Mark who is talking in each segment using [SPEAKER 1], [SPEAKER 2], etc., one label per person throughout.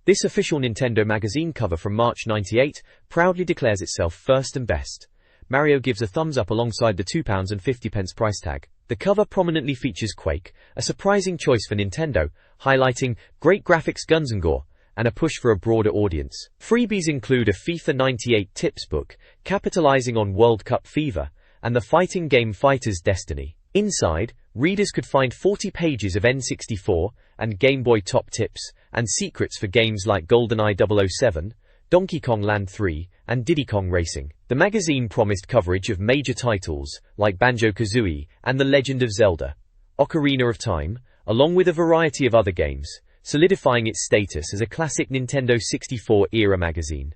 [SPEAKER 1] This official Nintendo magazine cover from March '98 proudly declares itself first and best. Mario gives a thumbs up alongside the £2.50 price tag. The cover prominently features Quake, a surprising choice for Nintendo, highlighting great graphics, guns and gore, and a push for a broader audience. Freebies include a FIFA 98 tips book, capitalizing on World Cup fever, and the fighting game Fighter's Destiny. Inside, readers could find 40 pages of N64 and Game Boy top tips, and secrets for games like GoldenEye 007, Donkey Kong Land 3, and Diddy Kong Racing. The magazine promised coverage of major titles like Banjo-Kazooie and The Legend of Zelda, Ocarina of Time, along with a variety of other games, solidifying its status as a classic Nintendo 64-era magazine.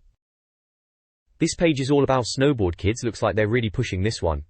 [SPEAKER 1] This page is all about snowboard kids. Looks like they're really pushing this one.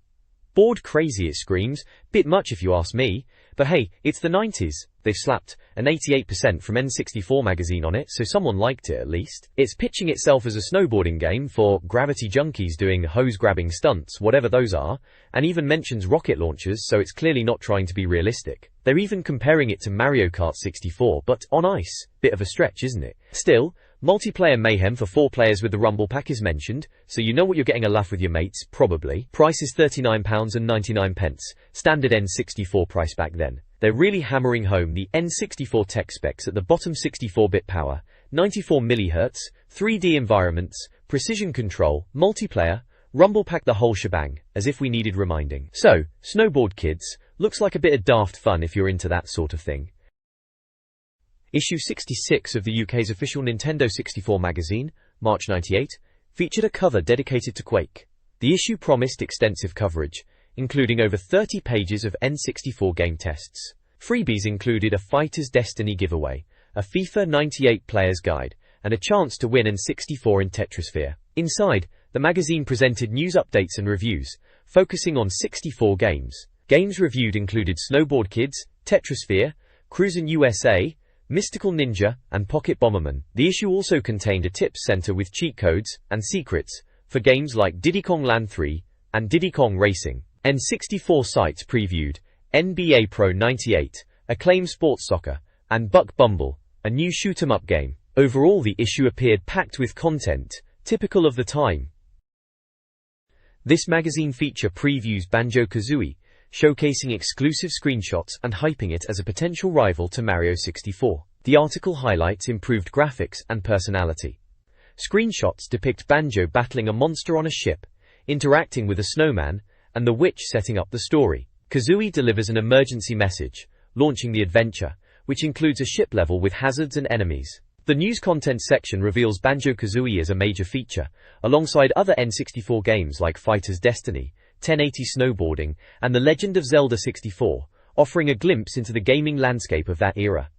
[SPEAKER 1] Bored crazy, it screams. Bit much if you ask me. But hey, it's the 90s. They've slapped an 88% from N64 magazine on it, so someone liked it at least. It's pitching itself as a snowboarding game for gravity junkies doing hose-grabbing stunts, whatever those are, and even mentions rocket launchers, so it's clearly not trying to be realistic. They're even comparing it to Mario Kart 64, but on ice. Bit of a stretch, isn't it? Still, multiplayer mayhem for 4 players with the Rumble Pack is mentioned, so you know what you're getting, a laugh with your mates, probably. Price is £39.99, standard N64 price back then. They're really hammering home the N64 tech specs at the bottom: 64-bit power, 94 MHz, 3D environments, precision control, multiplayer, Rumble Pack, the whole shebang, as if we needed reminding. So, snowboard kids, looks like a bit of daft fun if you're into that sort of thing. Issue 66 of the UK's official Nintendo 64 magazine, March '98, featured a cover dedicated to Quake. The issue promised extensive coverage, including over 30 pages of N64 game tests. Freebies included a Fighter's Destiny giveaway, a FIFA 98 player's guide, and a chance to win N64 in Tetrisphere. Inside, the magazine presented news updates and reviews, focusing on 64 games. Games reviewed included Snowboard Kids, Tetrisphere, Cruisin' USA, Mystical Ninja, and Pocket Bomberman. The issue also contained a tips center with cheat codes and secrets for games like Diddy Kong Land 3 and Diddy Kong Racing. N64 sites previewed NBA Pro 98, Acclaim Sports Soccer, and Buck Bumble, a new shoot-'em-up game. Overall, the issue appeared packed with content, typical of the time. This magazine feature previews Banjo-Kazooie, showcasing exclusive screenshots and hyping it as a potential rival to Mario 64. The article highlights improved graphics and personality. Screenshots depict Banjo battling a monster on a ship, interacting with a snowman, and the witch setting up the story. Kazooie delivers an emergency message, launching the adventure, which includes a ship level with hazards and enemies. The news content section reveals Banjo-Kazooie as a major feature, alongside other N64 games like Fighter's Destiny, 1080 Snowboarding, and The Legend of Zelda 64, offering a glimpse into the gaming landscape of that era.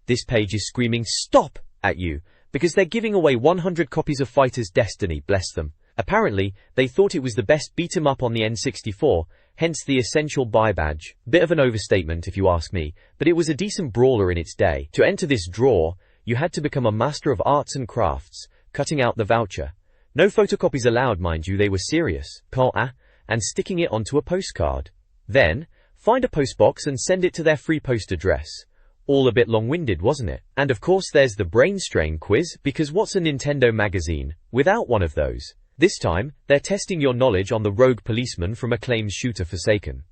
[SPEAKER 1] This page is screaming "Stop!" at you, because they're giving away 100 copies of Fighter's Destiny, bless them. Apparently, they thought it was the best beat-em-up on the N64, hence the essential buy badge. Bit of an overstatement if you ask me, but it was a decent brawler in its day. To enter this draw, you had to become a master of arts and crafts, cutting out the voucher. No photocopies allowed, mind you, they were serious. And sticking it onto a postcard. Then, find a postbox and send it to their free post address. All a bit long-winded, wasn't it? And of course there's the brain strain quiz, because what's a Nintendo magazine without one of those? This time, they're testing your knowledge on the rogue policeman from Acclaim's shooter Forsaken.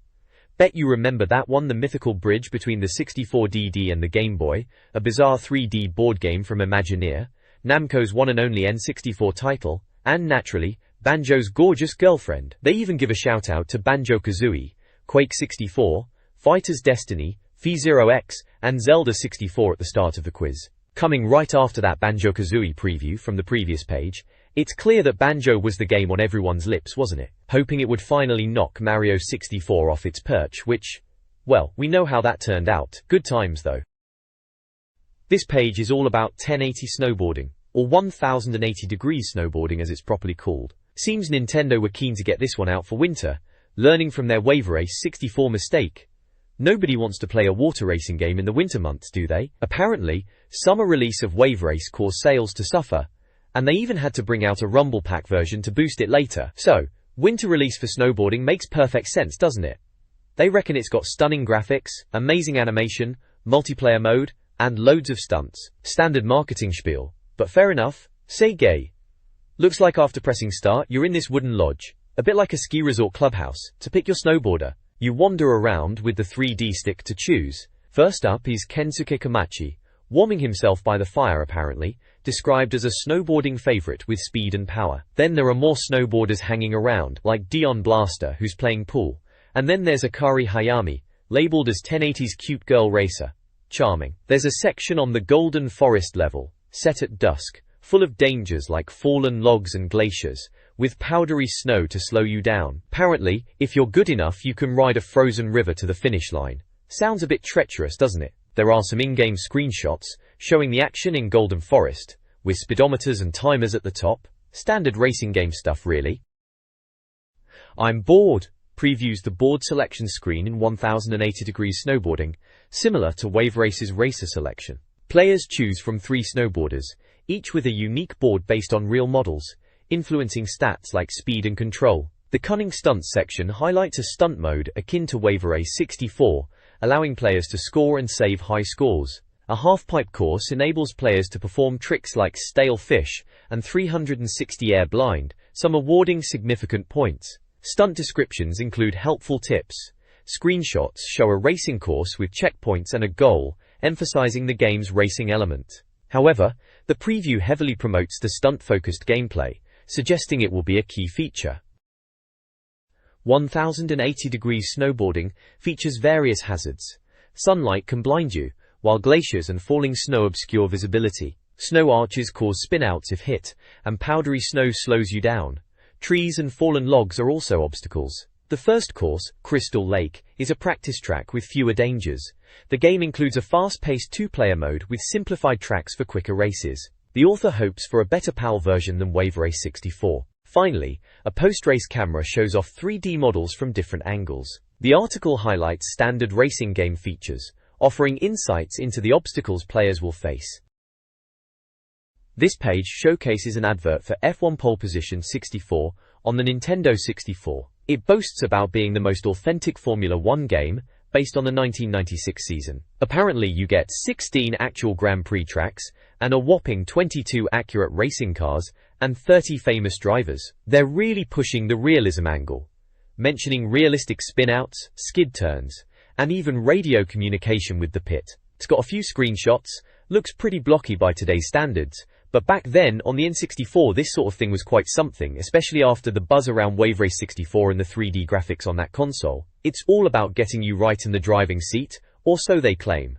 [SPEAKER 1] Bet you remember that one, the mythical bridge between the 64DD and the Game Boy, a bizarre 3D board game from Imagineer, Namco's one and only N64 title, and naturally, Banjo's gorgeous girlfriend. They even give a shout out to Banjo-Kazooie, Quake 64, Fighter's Destiny, F-Zero X, and Zelda 64 at the start of the quiz. Coming right after that Banjo-Kazooie preview from the previous page, it's clear that Banjo was the game on everyone's lips, wasn't it? Hoping it would finally knock Mario 64 off its perch, which, well, we know how that turned out. Good times though. This page is all about 1080 snowboarding, or 1080 degrees snowboarding as it's properly called. Seems Nintendo were keen to get this one out for winter, learning from their Wave Race 64 mistake. Nobody wants to play a water racing game in the winter months, do they? Apparently, summer release of Wave Race caused sales to suffer, and they even had to bring out a Rumble Pack version to boost it later. So, winter release for snowboarding makes perfect sense, doesn't it? They reckon it's got stunning graphics, amazing animation, multiplayer mode, And loads of stunts. Standard marketing spiel. But fair enough. Say gay. Looks like after pressing start, you're in this wooden lodge, a bit like a ski resort clubhouse, to pick your snowboarder. You wander around with the 3D stick to choose. First up is Kensuke Komachi, warming himself by the fire apparently, described as a snowboarding favorite with speed and power. Then there are more snowboarders hanging around, like Dion Blaster, who's playing pool. And then there's Akari Hayami, labeled as 1080's cute girl racer. Charming. There's a section on the Golden Forest level, set at dusk, full of dangers like fallen logs and glaciers, with powdery snow to slow you down. Apparently, if you're good enough you can ride a frozen river to the finish line. Sounds a bit treacherous, doesn't it? There are some in-game screenshots, showing the action in Golden Forest, with speedometers and timers at the top. Standard racing game stuff really. I'm bored previews the board selection screen in 1080 degrees snowboarding, similar to Wave Race's racer selection. Players choose from 3 snowboarders, each with a unique board based on real models, influencing stats like speed and control. The Cunning Stunts section highlights a stunt mode akin to Wave Race 64, allowing players to score and save high scores. A half-pipe course enables players to perform tricks like stale fish and 360 air blind, some awarding significant points. Stunt descriptions include helpful tips. Screenshots show a racing course with checkpoints and a goal, emphasizing the game's racing element. However, the preview heavily promotes the stunt-focused gameplay, suggesting it will be a key feature. 1080 degrees snowboarding features various hazards. Sunlight can blind you, while glaciers and falling snow obscure visibility. Snow arches cause spin-outs if hit, and powdery snow slows you down. Trees and fallen logs are also obstacles. The first course, Crystal Lake, is a practice track with fewer dangers. The game includes a fast-paced 2-player mode with simplified tracks for quicker races. The author hopes for a better PAL version than Wave Race 64. Finally, a post-race camera shows off 3D models from different angles. The article highlights standard racing game features, offering insights into the obstacles players will face. This page showcases an advert for F1 Pole Position 64 on the Nintendo 64. It boasts about being the most authentic Formula 1 game, based on the 1996 season. Apparently you get 16 actual Grand Prix tracks, and a whopping 22 accurate racing cars, and 30 famous drivers. They're really pushing the realism angle, mentioning realistic spin-outs, skid turns, and even radio communication with the pit. It's got a few screenshots, looks pretty blocky by today's standards, but back then, on the N64 this sort of thing was quite something, especially after the buzz around Wave Race 64 and the 3D graphics on that console. It's all about getting you right in the driving seat, or so they claim.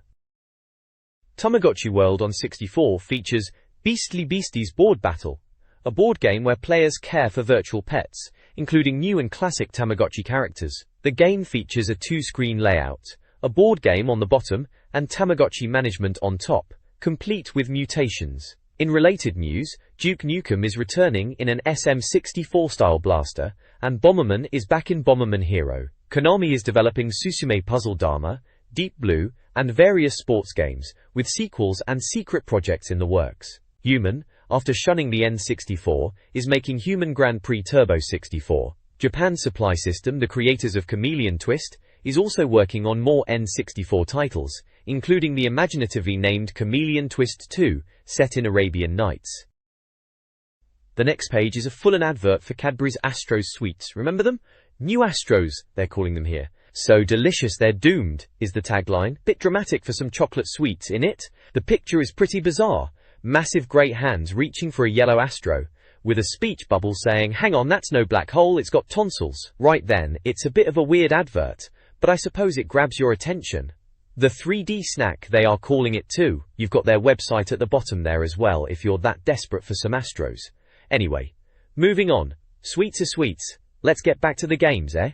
[SPEAKER 1] Tamagotchi World on 64 features Beastly Beasties Board Battle, a board game where players care for virtual pets, including new and classic Tamagotchi characters. The game features a 2-screen layout, a board game on the bottom, and Tamagotchi management on top, complete with mutations. In related news, Duke Nukem is returning in an SM64-style blaster, and Bomberman is back in Bomberman Hero. Konami is developing Susume Puzzle Dharma, Deep Blue, and various sports games, with sequels and secret projects in the works. Human, after shunning the N64, is making Human Grand Prix Turbo 64. Japan Supply System, the creators of Chameleon Twist, is also working on more N64 titles, including the imaginatively named Chameleon Twist 2, set in Arabian Nights. The next page is a full-on advert for Cadbury's Astros sweets. Remember them? New Astros, they're calling them here. So delicious they're doomed, is the tagline. Bit dramatic for some chocolate sweets, innit? The picture is pretty bizarre. Massive great hands reaching for a yellow Astro, with a speech bubble saying, "Hang on, that's no black hole, it's got tonsils." Right then, it's a bit of a weird advert, but I suppose it grabs your attention. The 3D snack, they are calling it too. You've got their website at the bottom there as well if you're that desperate for some Astros. Anyway, moving on. Sweets are sweets. Let's get back to the games, eh?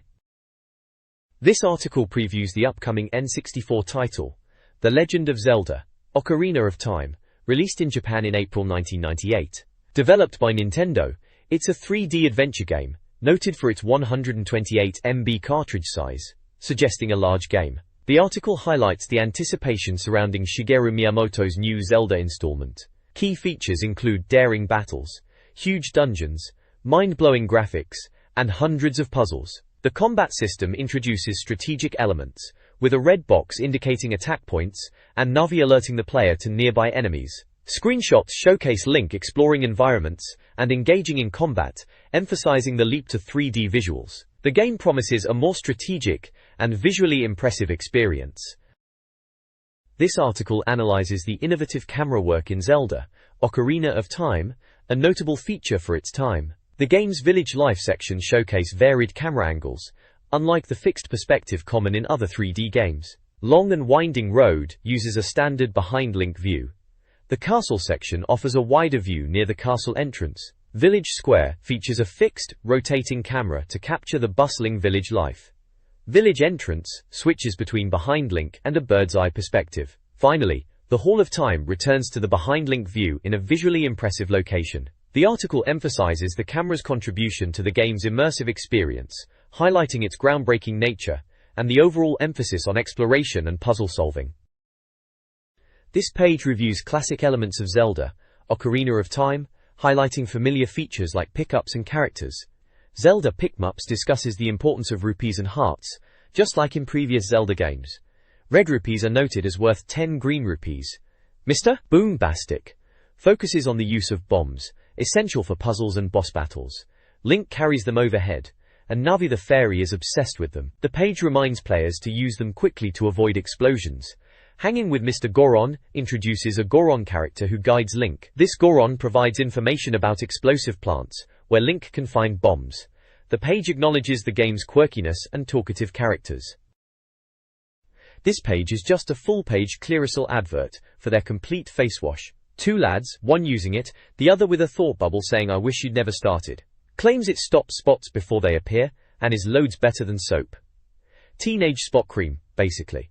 [SPEAKER 1] This article previews the upcoming N64 title, The Legend of Zelda, Ocarina of Time, released in Japan in April 1998. Developed by Nintendo, it's a 3D adventure game, noted for its 128 MB cartridge size, suggesting a large game. The article highlights the anticipation surrounding Shigeru Miyamoto's new Zelda installment. Key features include daring battles, huge dungeons, mind-blowing graphics, and hundreds of puzzles. The combat system introduces strategic elements, with a red box indicating attack points, and Navi alerting the player to nearby enemies. Screenshots showcase Link exploring environments and engaging in combat, emphasizing the leap to 3D visuals. The game promises a more strategic and visually impressive experience. This article analyzes the innovative camera work in Zelda, Ocarina of Time, a notable feature for its time. The game's village life sections showcase varied camera angles, unlike the fixed perspective common in other 3D games. Long and Winding Road uses a standard behind-Link view. The castle section offers a wider view near the castle entrance. Village Square features a fixed, rotating camera to capture the bustling village life. Village Entrance switches between behind-Link and a bird's-eye perspective. Finally, the Hall of Time returns to the behind-Link view in a visually impressive location. The article emphasizes the camera's contribution to the game's immersive experience, highlighting its groundbreaking nature and the overall emphasis on exploration and puzzle solving. This page reviews classic elements of Zelda, Ocarina of Time, highlighting familiar features like pickups and characters. Zelda Pick-Ups discusses the importance of rupees and hearts, just like in previous Zelda games. Red rupees are noted as worth 10 green rupees. Mr. Boombastic focuses on the use of bombs, essential for puzzles and boss battles. Link carries them overhead, and Navi the fairy is obsessed with them. The page reminds players to use them quickly to avoid explosions. Hanging with Mr. Goron introduces a Goron character who guides Link. This Goron provides information about explosive plants, where Link can find bombs. The page acknowledges the game's quirkiness and talkative characters. This page is just a full-page Clearasil advert for their complete face wash. Two lads, one using it, the other with a thought bubble saying "I wish you'd never started." Claims it stops spots before they appear, and is loads better than soap. Teenage spot cream, basically.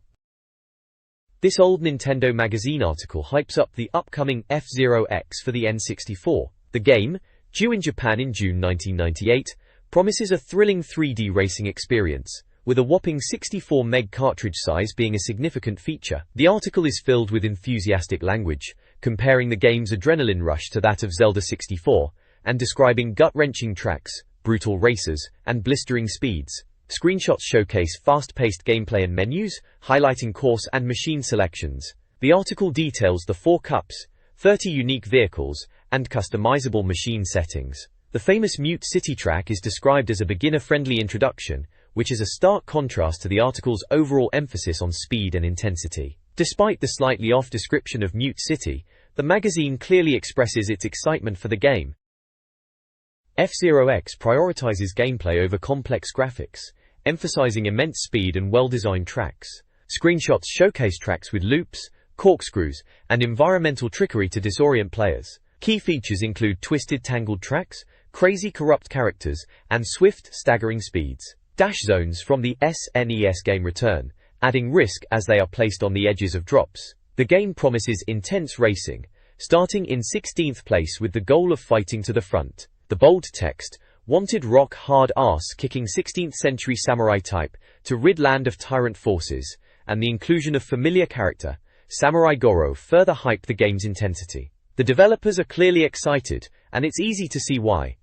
[SPEAKER 1] This old Nintendo magazine article hypes up the upcoming F-Zero X for the N64. The game, due in Japan in June 1998, promises a thrilling 3D racing experience, with a whopping 64 meg cartridge size being a significant feature. The article is filled with enthusiastic language, comparing the game's adrenaline rush to that of Zelda 64, and describing gut-wrenching tracks, brutal races, and blistering speeds. Screenshots showcase fast-paced gameplay and menus, highlighting course and machine selections. The article details the 4 cups, 30 unique vehicles, and customizable machine settings. The famous Mute City track is described as a beginner-friendly introduction, which is a stark contrast to the article's overall emphasis on speed and intensity. Despite the slightly off description of Mute City, the magazine clearly expresses its excitement for the game. F-Zero X prioritizes gameplay over complex graphics, emphasizing immense speed and well-designed tracks. Screenshots showcase tracks with loops, corkscrews, and environmental trickery to disorient players. Key features include twisted, tangled tracks, crazy, corrupt characters, and swift, staggering speeds. Dash zones from the SNES game return, adding risk as they are placed on the edges of drops. The game promises intense racing, starting in 16th place with the goal of fighting to the front. The bold text, "Wanted rock hard ass-kicking 16th century samurai type to rid land of tyrant forces," and the inclusion of familiar character, Samurai Goro, further hype the game's intensity. The developers are clearly excited, and it's easy to see why.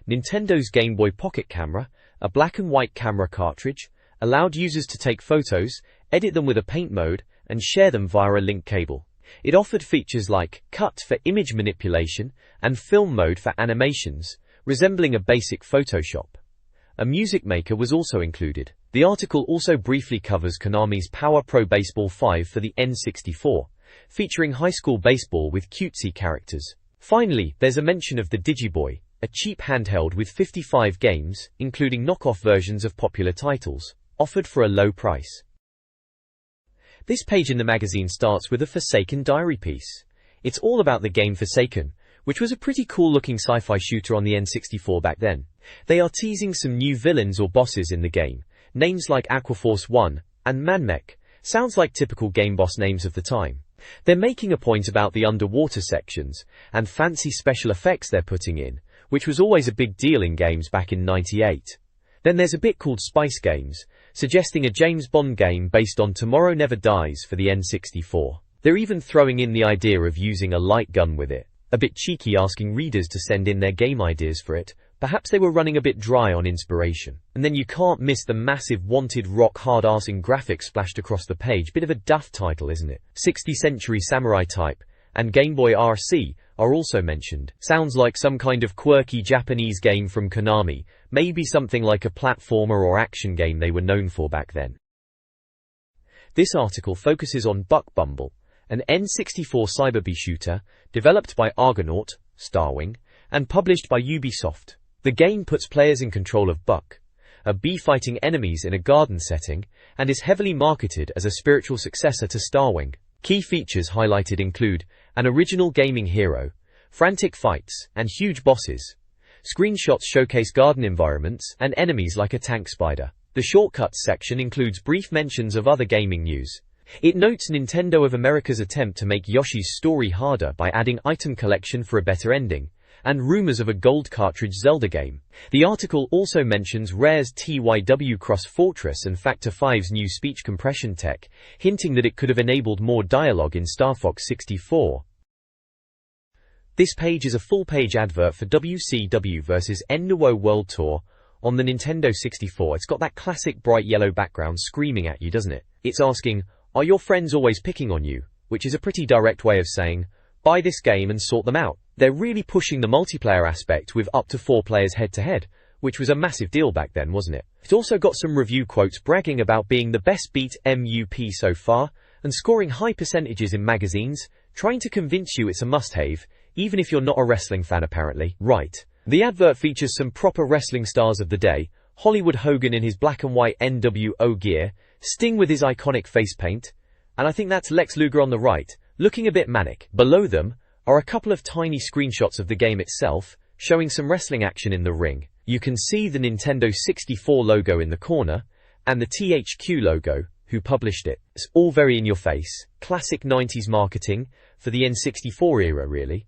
[SPEAKER 1] Nintendo's Game Boy Pocket camera, a black and white camera cartridge, allowed users to take photos, edit them with a paint mode, and share them via a link cable. It offered features like cut for image manipulation and film mode for animations, resembling a basic Photoshop. A music maker was also included. The article also briefly covers Konami's Power Pro Baseball 5 for the N64, featuring high school baseball with cutesy characters. Finally, there's a mention of the Digiboy, a cheap handheld with 55 games, including knockoff versions of popular titles, offered for a low price. This page in the magazine starts with a Forsaken diary piece. It's all about the game Forsaken, which was a pretty cool-looking sci-fi shooter on the N64 back then. They are teasing some new villains or bosses in the game. Names like Aquaforce 1 and Manmech sounds like typical game boss names of the time. They're making a point about the underwater sections and fancy special effects they're putting in, which was always a big deal in games back in '98. Then there's a bit called Spice Games, suggesting a James Bond game based on Tomorrow Never Dies for the N64. They're even throwing in the idea of using a light gun with it. A bit cheeky asking readers to send in their game ideas for it, Perhaps they were running a bit dry on inspiration. And then you can't miss the massive wanted rock hard-arsing graphics splashed across the page. Bit of a daft title, isn't it? 60th Century Samurai Type and Game Boy RC are also mentioned. Sounds like some kind of quirky Japanese game from Konami, maybe something like a platformer or action game they were known for back then. This article focuses on Buck Bumble, an N64 cyber-B shooter developed by Argonaut, Starwing, and published by Ubisoft. The game puts players in control of Buck, a bee fighting enemies in a garden setting, and is heavily marketed as a spiritual successor to Starwing. Key features highlighted include an original gaming hero, frantic fights, and huge bosses. Screenshots showcase garden environments and enemies like a tank spider. The shortcuts section includes brief mentions of other gaming news. It notes Nintendo of America's attempt to make Yoshi's story harder by adding item collection for a better ending, and rumors of a gold cartridge Zelda game. The article also mentions Rare's TYW Cross Fortress and Factor 5's new speech compression tech, hinting that it could have enabled more dialogue in Star Fox 64. This page is a full-page advert for WCW vs. NWO World Tour on the Nintendo 64. It's got that classic bright yellow background screaming at you, doesn't it? It's asking, are your friends always picking on you? Which is a pretty direct way of saying, buy this game and sort them out. They're really pushing the multiplayer aspect with up to 4 players head-to-head, which was a massive deal back then, wasn't it? It also got some review quotes bragging about being the best beat MUP so far, and scoring high percentages in magazines, trying to convince you it's a must-have, even if you're not a wrestling fan apparently. Right. The advert features some proper wrestling stars of the day, Hollywood Hogan in his black and white NWO gear, Sting with his iconic face paint, and I think that's Lex Luger on the right, looking a bit manic. Below them are a couple of tiny screenshots of the game itself, showing some wrestling action in the ring. You can see the Nintendo 64 logo in the corner, and the THQ logo, who published it. It's all very in your face, classic 90s marketing, for the N64 era really.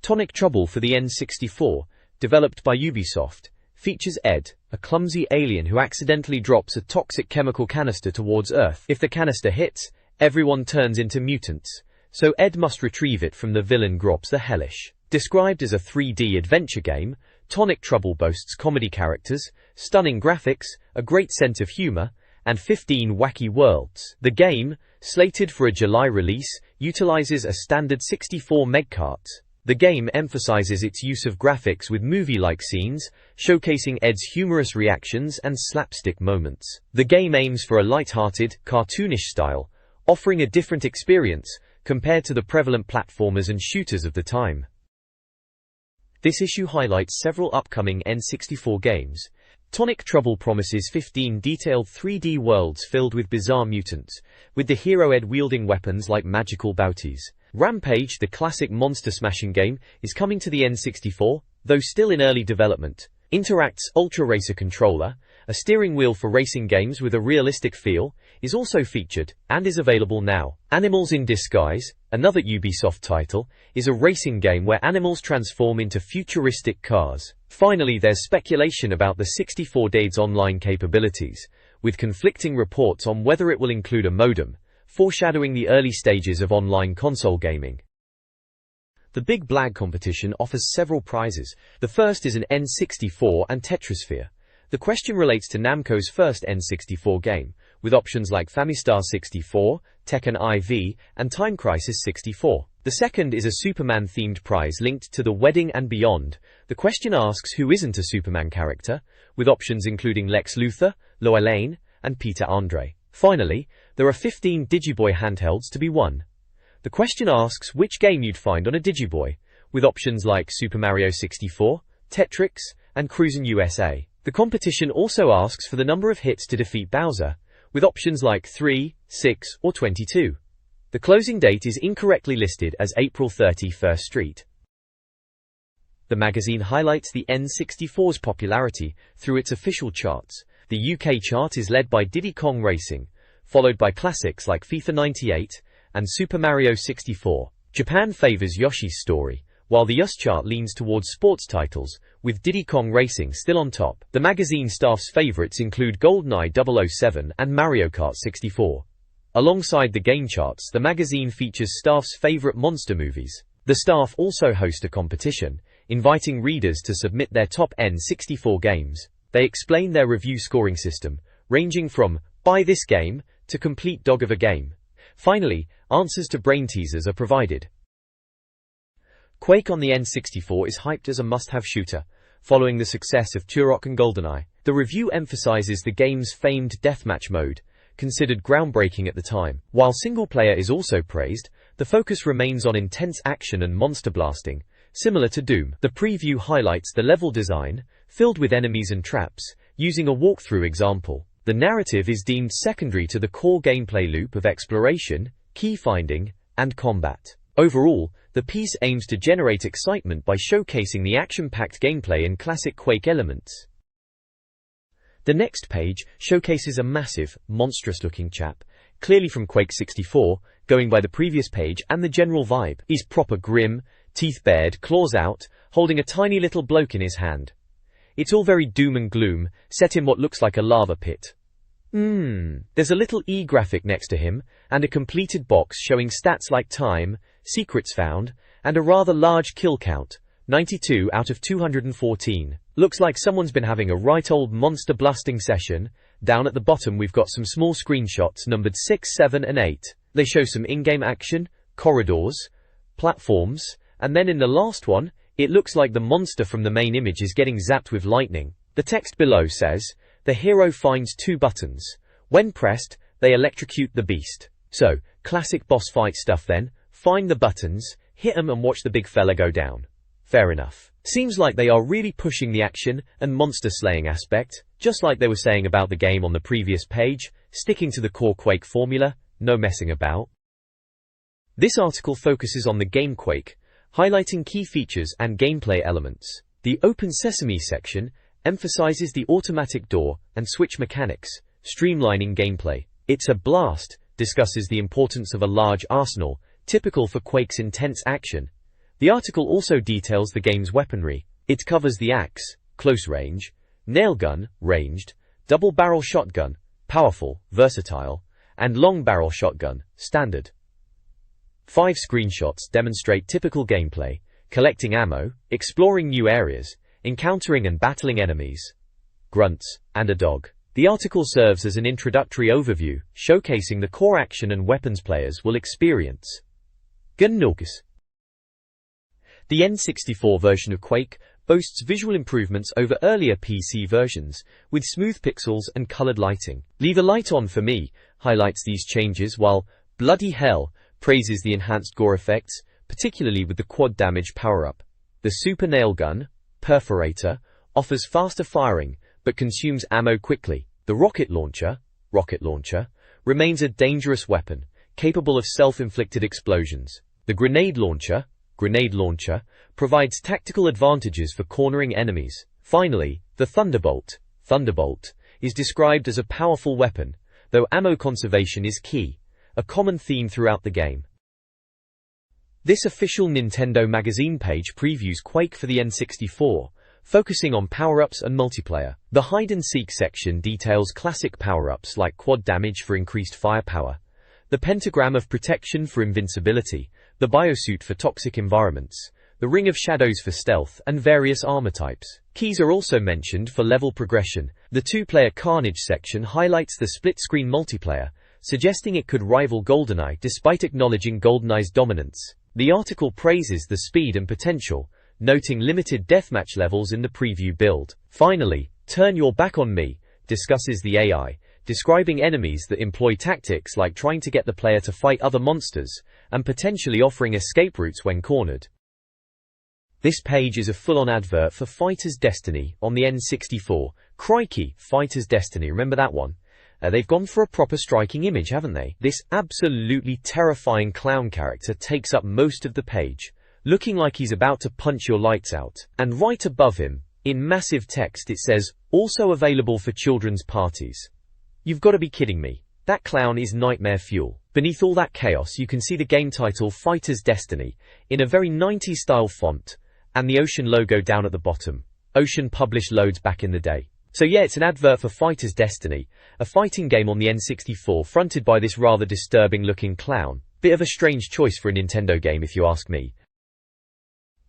[SPEAKER 1] Tonic Trouble for the N64, developed by Ubisoft, features Ed, a clumsy alien who accidentally drops a toxic chemical canister towards Earth. If the canister hits, everyone turns into mutants, so Ed must retrieve it from the villain Grobs the Hellish. Described as a 3D adventure game, Tonic Trouble boasts comedy characters, stunning graphics, a great sense of humor, and 15 wacky worlds. The game, slated for a July release, utilizes a standard 64 meg cart. The game emphasizes its use of graphics with movie-like scenes, showcasing Ed's humorous reactions and slapstick moments. The game aims for a light-hearted, cartoonish style, offering a different experience compared to the prevalent platformers and shooters of the time. This issue highlights several upcoming N64 games. Tonic Trouble promises 15 detailed 3D worlds filled with bizarre mutants, with the hero Ed wielding weapons like magical bounties. Rampage, the classic monster-smashing game, is coming to the N64, though still in early development. Interact's Ultra Racer controller, a steering wheel for racing games with a realistic feel, is also featured, and is available now. Animals in Disguise, another Ubisoft title, is a racing game where animals transform into futuristic cars. Finally, there's speculation about the 64 Days online capabilities, with conflicting reports on whether it will include a modem, foreshadowing the early stages of online console gaming. The Big Blag competition offers several prizes. The first is an N64 and Tetrisphere. The question relates to Namco's first N64 game, with options like Famistar 64, Tekken IV, and Time Crisis 64. The second is a Superman-themed prize linked to The Wedding and Beyond. The question asks who isn't a Superman character, with options including Lex Luthor, Lois Lane, and Peter Andre. Finally, there are 15 Digiboy handhelds to be won. The question asks which game you'd find on a Digiboy, with options like Super Mario 64, Tetrix, and Cruisin' USA. The competition also asks for the number of hits to defeat Bowser, with options like 3, 6, or 22. The closing date is incorrectly listed as April 31st Street. The magazine highlights the N64's popularity through its official charts. The UK chart is led by Diddy Kong Racing, followed by classics like FIFA 98 and Super Mario 64. Japan favors Yoshi's Story, while the US chart leans towards sports titles, with Diddy Kong Racing still on top. The magazine staff's favorites include GoldenEye 007 and Mario Kart 64. Alongside the game charts, the magazine features staff's favorite monster movies. The staff also host a competition, inviting readers to submit their top N64 games. They explain their review scoring system, ranging from "buy this game" to "complete dog of a game." Finally, answers to brain teasers are provided. Quake on the N64 is hyped as a must-have shooter, following the success of Turok and GoldenEye. The review emphasizes the game's famed deathmatch mode, considered groundbreaking at the time. While single-player is also praised, the focus remains on intense action and monster blasting, similar to Doom. The preview highlights the level design, filled with enemies and traps, using a walkthrough example. The narrative is deemed secondary to the core gameplay loop of exploration, key finding, and combat. Overall, the piece aims to generate excitement by showcasing the action-packed gameplay and classic Quake elements. The next page showcases a massive, monstrous-looking chap, clearly from Quake 64, going by the previous page and the general vibe. He's proper grim, teeth bared, claws out, holding a tiny little bloke in his hand. It's all very doom and gloom, set in what looks like a lava pit. There's a little E graphic next to him, and a completed box showing stats like time, secrets found, and a rather large kill count, 92 out of 214. Looks like someone's been having a right old monster blasting session. Down at the bottom we've got some small screenshots numbered 6, 7 and 8. They show some in-game action, corridors, platforms, and then in the last one, it looks like the monster from the main image is getting zapped with lightning. The text below says, "The hero finds 2 buttons. When pressed, they electrocute the beast." So, classic boss fight stuff then. Find the buttons, hit 'em and watch the big fella go down. Fair enough. Seems like they are really pushing the action and monster slaying aspect, just like they were saying about the game on the previous page, sticking to the core Quake formula, no messing about. This article focuses on the game Quake, highlighting key features and gameplay elements. The Open Sesame section emphasizes the automatic door and switch mechanics, streamlining gameplay. It's a Blast discusses the importance of a large arsenal, typical for Quake's intense action. The article also details the game's weaponry. It covers the axe, close range, nail gun, ranged, double barrel shotgun, powerful, versatile, and long barrel shotgun, standard. 5 screenshots demonstrate typical gameplay, collecting ammo, exploring new areas, encountering and battling enemies, grunts, and a dog. The article serves as an introductory overview, showcasing the core action and weapons players will experience. Gunnokus. The N64 version of Quake boasts visual improvements over earlier PC versions, with smooth pixels and colored lighting. Leave a Light On for Me highlights these changes, while Bloody Hell praises the enhanced gore effects, particularly with the quad damage power-up. The Super Nail Gun, Perforator, offers faster firing, but consumes ammo quickly. The Rocket Launcher, remains a dangerous weapon, capable of self-inflicted explosions. The Grenade Launcher, provides tactical advantages for cornering enemies. Finally, the Thunderbolt, is described as a powerful weapon, though ammo conservation is key, a common theme throughout the game. This official Nintendo magazine page previews Quake for the N64, focusing on power-ups and multiplayer. The hide-and-seek section details classic power-ups like quad damage for increased firepower, the pentagram of protection for invincibility, the biosuit for toxic environments, the ring of shadows for stealth, and various armor types. Keys are also mentioned for level progression. The 2-player Carnage section highlights the split-screen multiplayer, suggesting it could rival GoldenEye despite acknowledging GoldenEye's dominance. The article praises the speed and potential, noting limited deathmatch levels in the preview build. Finally, Turn Your Back on Me discusses the AI, describing enemies that employ tactics like trying to get the player to fight other monsters, and potentially offering escape routes when cornered. This page is a full-on advert for Fighter's Destiny on the N64. Crikey, Fighter's Destiny, remember that one? They've gone for a proper striking image, haven't they? This absolutely terrifying clown character takes up most of the page, looking like he's about to punch your lights out. And right above him, in massive text, it says, "Also available for children's parties." You've got to be kidding me. That clown is nightmare fuel. Beneath all that chaos, you can see the game title Fighter's Destiny in a very 90s style font, and the Ocean logo down at the bottom. Ocean published loads back in the day. So yeah, it's an advert for Fighter's Destiny, a fighting game on the N64 fronted by this rather disturbing looking clown. Bit of a strange choice for a Nintendo game if you ask me.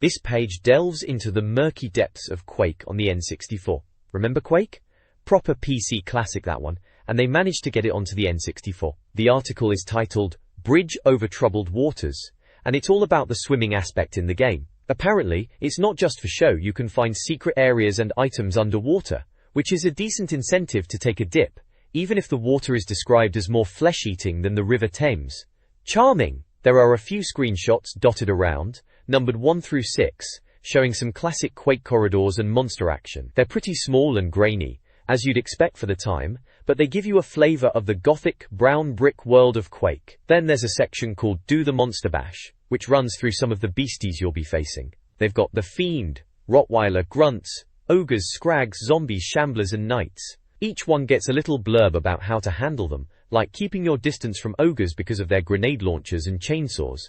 [SPEAKER 1] This page delves into the murky depths of Quake on the N64. Remember Quake? Proper PC classic, that one, and they managed to get it onto the N64. The article is titled Bridge Over Troubled Waters, and it's all about the swimming aspect in the game. Apparently, it's not just for show. You can find secret areas and items underwater, which is a decent incentive to take a dip, even if the water is described as more flesh-eating than the River Thames. Charming! There are a few screenshots dotted around, numbered 1 through 6, showing some classic Quake corridors and monster action. They're pretty small and grainy, as you'd expect for the time, but they give you a flavor of the gothic, brown brick world of Quake. Then there's a section called Do the Monster Bash, which runs through some of the beasties you'll be facing. They've got the Fiend, Rottweiler, Grunts, Ogres, Scrags, Zombies, Shamblers and Knights. Each one gets a little blurb about how to handle them, like keeping your distance from ogres because of their grenade launchers and chainsaws.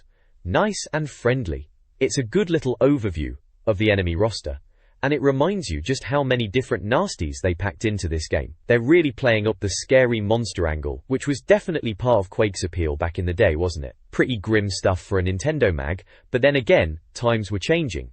[SPEAKER 1] Nice and friendly. It's a good little overview of the enemy roster, and it reminds you just how many different nasties they packed into this game. They're really playing up the scary monster angle, which was definitely part of Quake's appeal back in the day, wasn't it? Pretty grim stuff for a Nintendo mag, but then again, times were changing.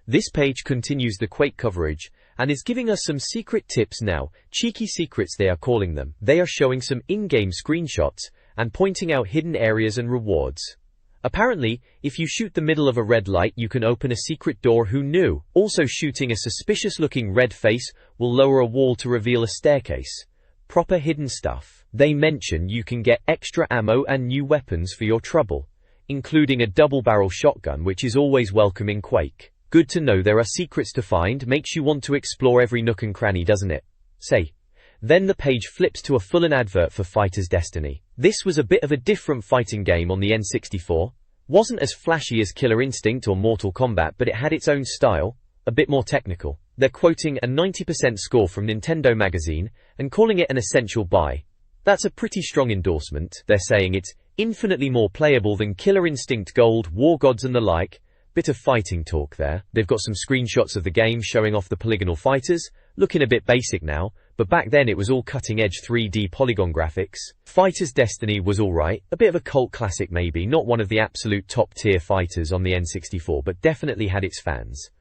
[SPEAKER 1] This page continues the Quake coverage, and is giving us some secret tips now, cheeky secrets they are calling them. They are showing some in-game screenshots, and pointing out hidden areas and rewards. Apparently, if you shoot the middle of a red light you can open a secret door. Who knew? Also, shooting a suspicious-looking red face will lower a wall to reveal a staircase. Proper hidden stuff. They mention you can get extra ammo and new weapons for your trouble, including a double-barrel shotgun, which is always welcome in Quake. Good to know there are secrets to find. Makes you want to explore every nook and cranny, doesn't it? Say. Then the page flips to a full-on advert for Fighter's Destiny. This was a bit of a different fighting game on the N64. Wasn't as flashy as Killer Instinct or Mortal Kombat, but it had its own style, a bit more technical. They're quoting a 90% score from Nintendo Magazine and calling it an essential buy. That's a pretty strong endorsement. They're saying it's infinitely more playable than Killer Instinct Gold, War Gods and the like. Bit of fighting talk there. They've got some screenshots of the game showing off the polygonal fighters, looking a bit basic now, but back then it was all cutting-edge 3D polygon graphics. Fighter's Destiny was alright, a bit of a cult classic maybe, not one of the absolute top-tier fighters on the N64, but definitely had its fans.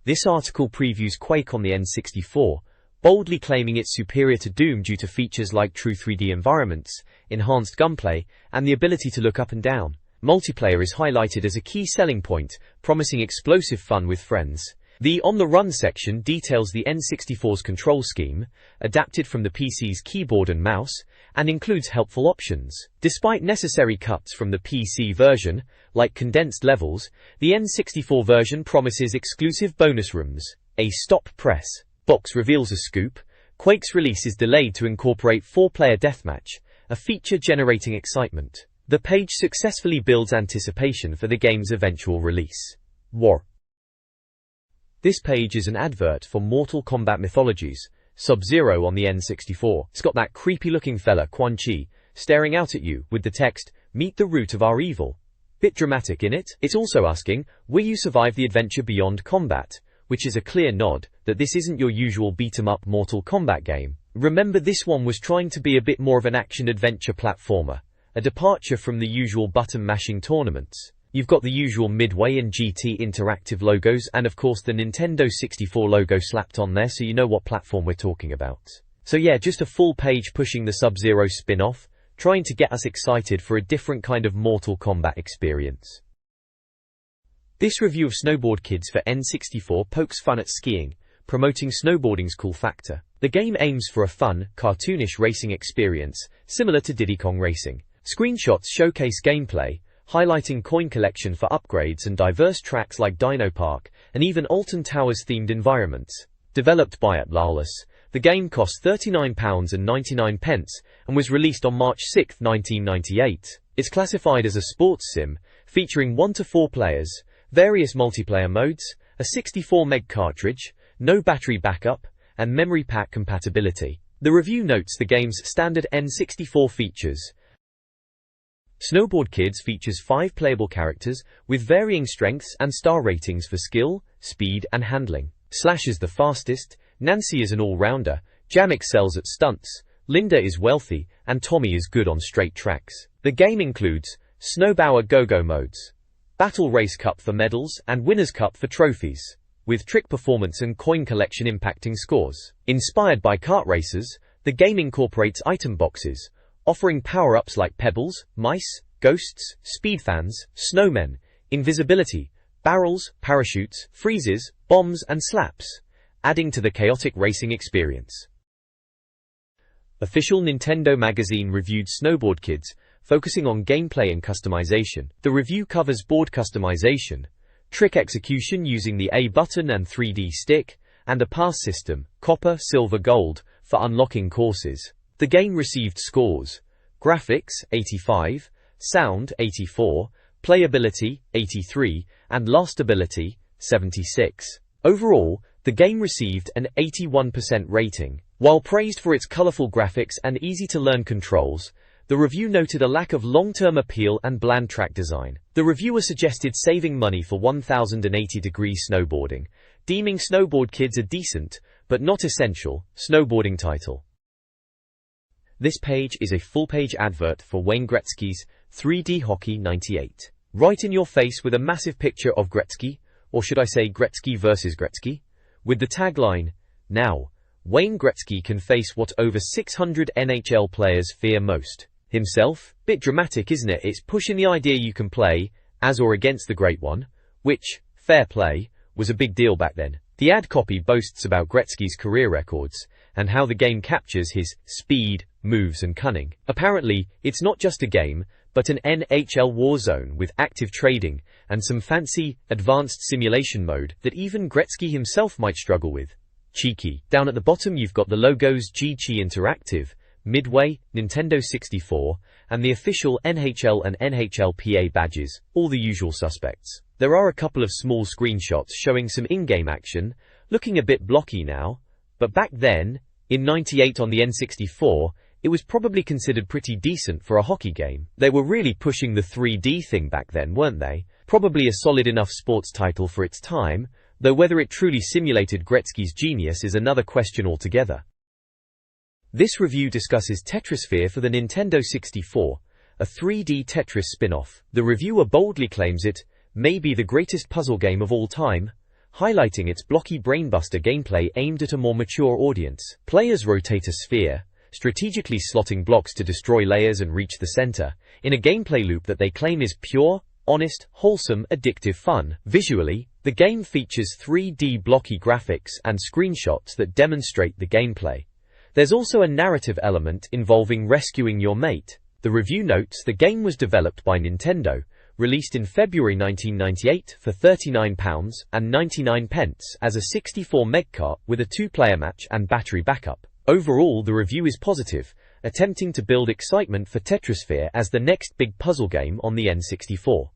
[SPEAKER 1] This article previews Quake on the N64, boldly claiming it's superior to Doom due to features like true 3D environments, enhanced gunplay, and the ability to look up and down. Multiplayer is highlighted as a key selling point, promising explosive fun with friends. The On the Run section details the N64's control scheme, adapted from the PC's keyboard and mouse, and includes helpful options. Despite necessary cuts from the PC version, like condensed levels, the N64 version promises exclusive bonus rooms. A stop press box reveals a scoop. Quake's release is delayed to incorporate 4-player deathmatch, a feature generating excitement. The page successfully builds anticipation for the game's eventual release. War. This page is an advert for Mortal Kombat Mythologies, Sub-Zero on the N64. It's got that creepy-looking fella, Quan Chi, staring out at you with the text, "Meet the root of our evil." Bit dramatic, innit? It's also asking, will you survive the adventure beyond combat? Which is a clear nod that this isn't your usual beat-em-up Mortal Kombat game. Remember, this one was trying to be a bit more of an action-adventure platformer, a departure from the usual button-mashing tournaments. You've got the usual Midway and GT Interactive logos, and of course the Nintendo 64 logo slapped on there, so you know what platform we're talking about. So yeah, just a full page pushing the Sub-Zero spin-off, trying to get us excited for a different kind of Mortal Kombat experience. This review of Snowboard Kids for N64 pokes fun at skiing, promoting snowboarding's cool factor. The game aims for a fun, cartoonish racing experience, similar to Diddy Kong Racing. Screenshots showcase gameplay, highlighting coin collection for upgrades and diverse tracks like Dino Park, and even Alton Towers themed environments. Developed by Atlalas, the game cost £39.99 and was released on March 6, 1998. It's classified as a sports sim, featuring 1 to 4 players, various multiplayer modes, a 64 meg cartridge, no battery backup, and memory pack compatibility. The review notes the game's standard N64 features. Snowboard Kids features 5 playable characters, with varying strengths and star ratings for skill, speed and handling. Slash is the fastest, Nancy is an all-rounder, Jam excels at stunts, Linda is wealthy, and Tommy is good on straight tracks. The game includes Snowbower Go-Go modes. Battle Race Cup for medals, and Winners' Cup for trophies, with trick performance and coin collection impacting scores. Inspired by kart races, the game incorporates item boxes, offering power-ups like pebbles, mice, ghosts, speed fans, snowmen, invisibility, barrels, parachutes, freezes, bombs, and slaps, adding to the chaotic racing experience. Official Nintendo magazine reviewed Snowboard Kids, focusing on gameplay and customization. The review covers board customization, trick execution using the A button and 3D stick, and a pass system, copper, silver, gold, for unlocking courses. The game received scores: graphics, 85, sound, 84, playability, 83, and lastability, 76. Overall, the game received an 81% rating. While praised for its colorful graphics and easy-to-learn controls, the review noted a lack of long-term appeal and bland track design. The reviewer suggested saving money for 1080-degree snowboarding, deeming Snowboard Kids a decent, but not essential, snowboarding title. This page is a full-page advert for Wayne Gretzky's 3D Hockey 98. Right in your face with a massive picture of Gretzky, or should I say Gretzky versus Gretzky, with the tagline, "Now, Wayne Gretzky can face what over 600 NHL players fear most. Himself." Bit dramatic, isn't it? It's pushing the idea you can play as or against the Great One, which, fair play, was a big deal back then. The ad copy boasts about Gretzky's career records, and how the game captures his speed, moves and cunning. Apparently, it's not just a game, but an NHL warzone with active trading, and some fancy, advanced simulation mode that even Gretzky himself might struggle with. Cheeky. Down at the bottom you've got the logos GG Interactive, Midway, Nintendo 64, and the official NHL and NHLPA badges, all the usual suspects. There are a couple of small screenshots showing some in-game action, looking a bit blocky now, but back then, in '98 on the N64, it was probably considered pretty decent for a hockey game. They were really pushing the 3D thing back then, weren't they? Probably a solid enough sports title for its time, though whether it truly simulated Gretzky's genius is another question altogether. This review discusses Tetrisphere for the Nintendo 64, a 3D Tetris spin-off. The reviewer boldly claims it may be the greatest puzzle game of all time, highlighting its blocky brainbuster gameplay aimed at a more mature audience. Players rotate a sphere, strategically slotting blocks to destroy layers and reach the center, in a gameplay loop that they claim is pure, honest, wholesome, addictive fun. Visually, the game features 3D blocky graphics and screenshots that demonstrate the gameplay. There's also a narrative element involving rescuing your mate. The review notes the game was developed by Nintendo, released in February 1998 for £39.99 as a 64 meg cart with a 2-player match and battery backup. Overall, the review is positive, attempting to build excitement for Tetrisphere as the next big puzzle game on the N64.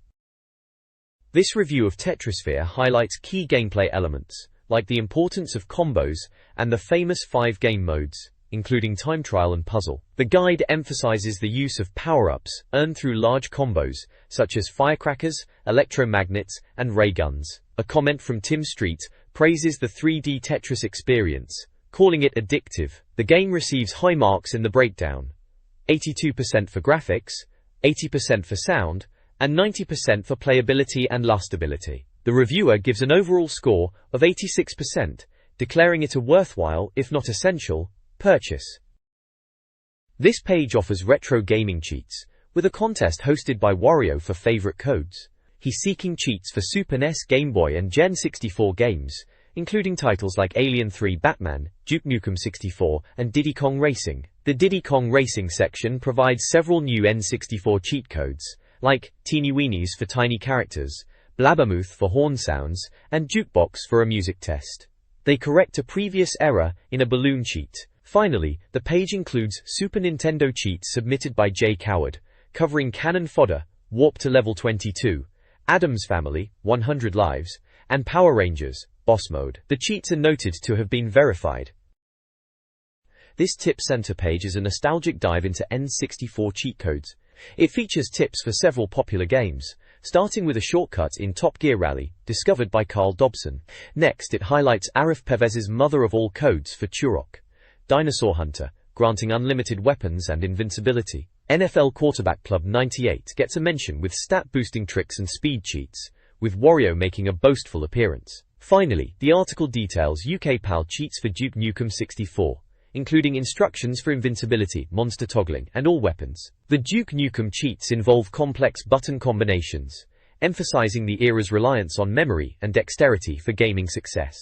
[SPEAKER 1] This review of Tetrisphere highlights key gameplay elements, like the importance of combos and the famous 5 game modes, including time trial and puzzle. The guide emphasizes the use of power-ups earned through large combos, such as firecrackers, electromagnets, and ray guns. A comment from Tim Street praises the 3D Tetris experience, calling it addictive. The game receives high marks in the breakdown: 82% for graphics, 80% for sound, and 90% for playability and lastability. The reviewer gives an overall score of 86%, declaring it a worthwhile, if not essential, purchase. This page offers retro gaming cheats, with a contest hosted by Wario for favorite codes. He's seeking cheats for Super NES, Game Boy and Gen 64 games, including titles like Alien 3 Batman, Duke Nukem 64, and Diddy Kong Racing. The Diddy Kong Racing section provides several new N64 cheat codes, like Teeny Weenies for tiny characters, Blabbermouth for horn sounds, and Jukebox for a music test. They correct a previous error in a balloon cheat. Finally, the page includes Super Nintendo cheats submitted by Jay Coward, covering Cannon Fodder, Warp to Level 22, Addams Family, 100 Lives, and Power Rangers, Boss Mode. The cheats are noted to have been verified. This tip center page is a nostalgic dive into N64 cheat codes. It features tips for several popular games, starting with a shortcut in Top Gear Rally, discovered by Carl Dobson. Next, it highlights Arif Pevez's mother of all codes for Turok, Dinosaur Hunter, granting unlimited weapons and invincibility. NFL quarterback Club 98 gets a mention with stat-boosting tricks and speed cheats, with Wario making a boastful appearance. Finally, the article details UK PAL cheats for Duke Nukem 64, including instructions for invincibility, monster toggling, and all weapons. The Duke Nukem cheats involve complex button combinations, emphasizing the era's reliance on memory and dexterity for gaming success.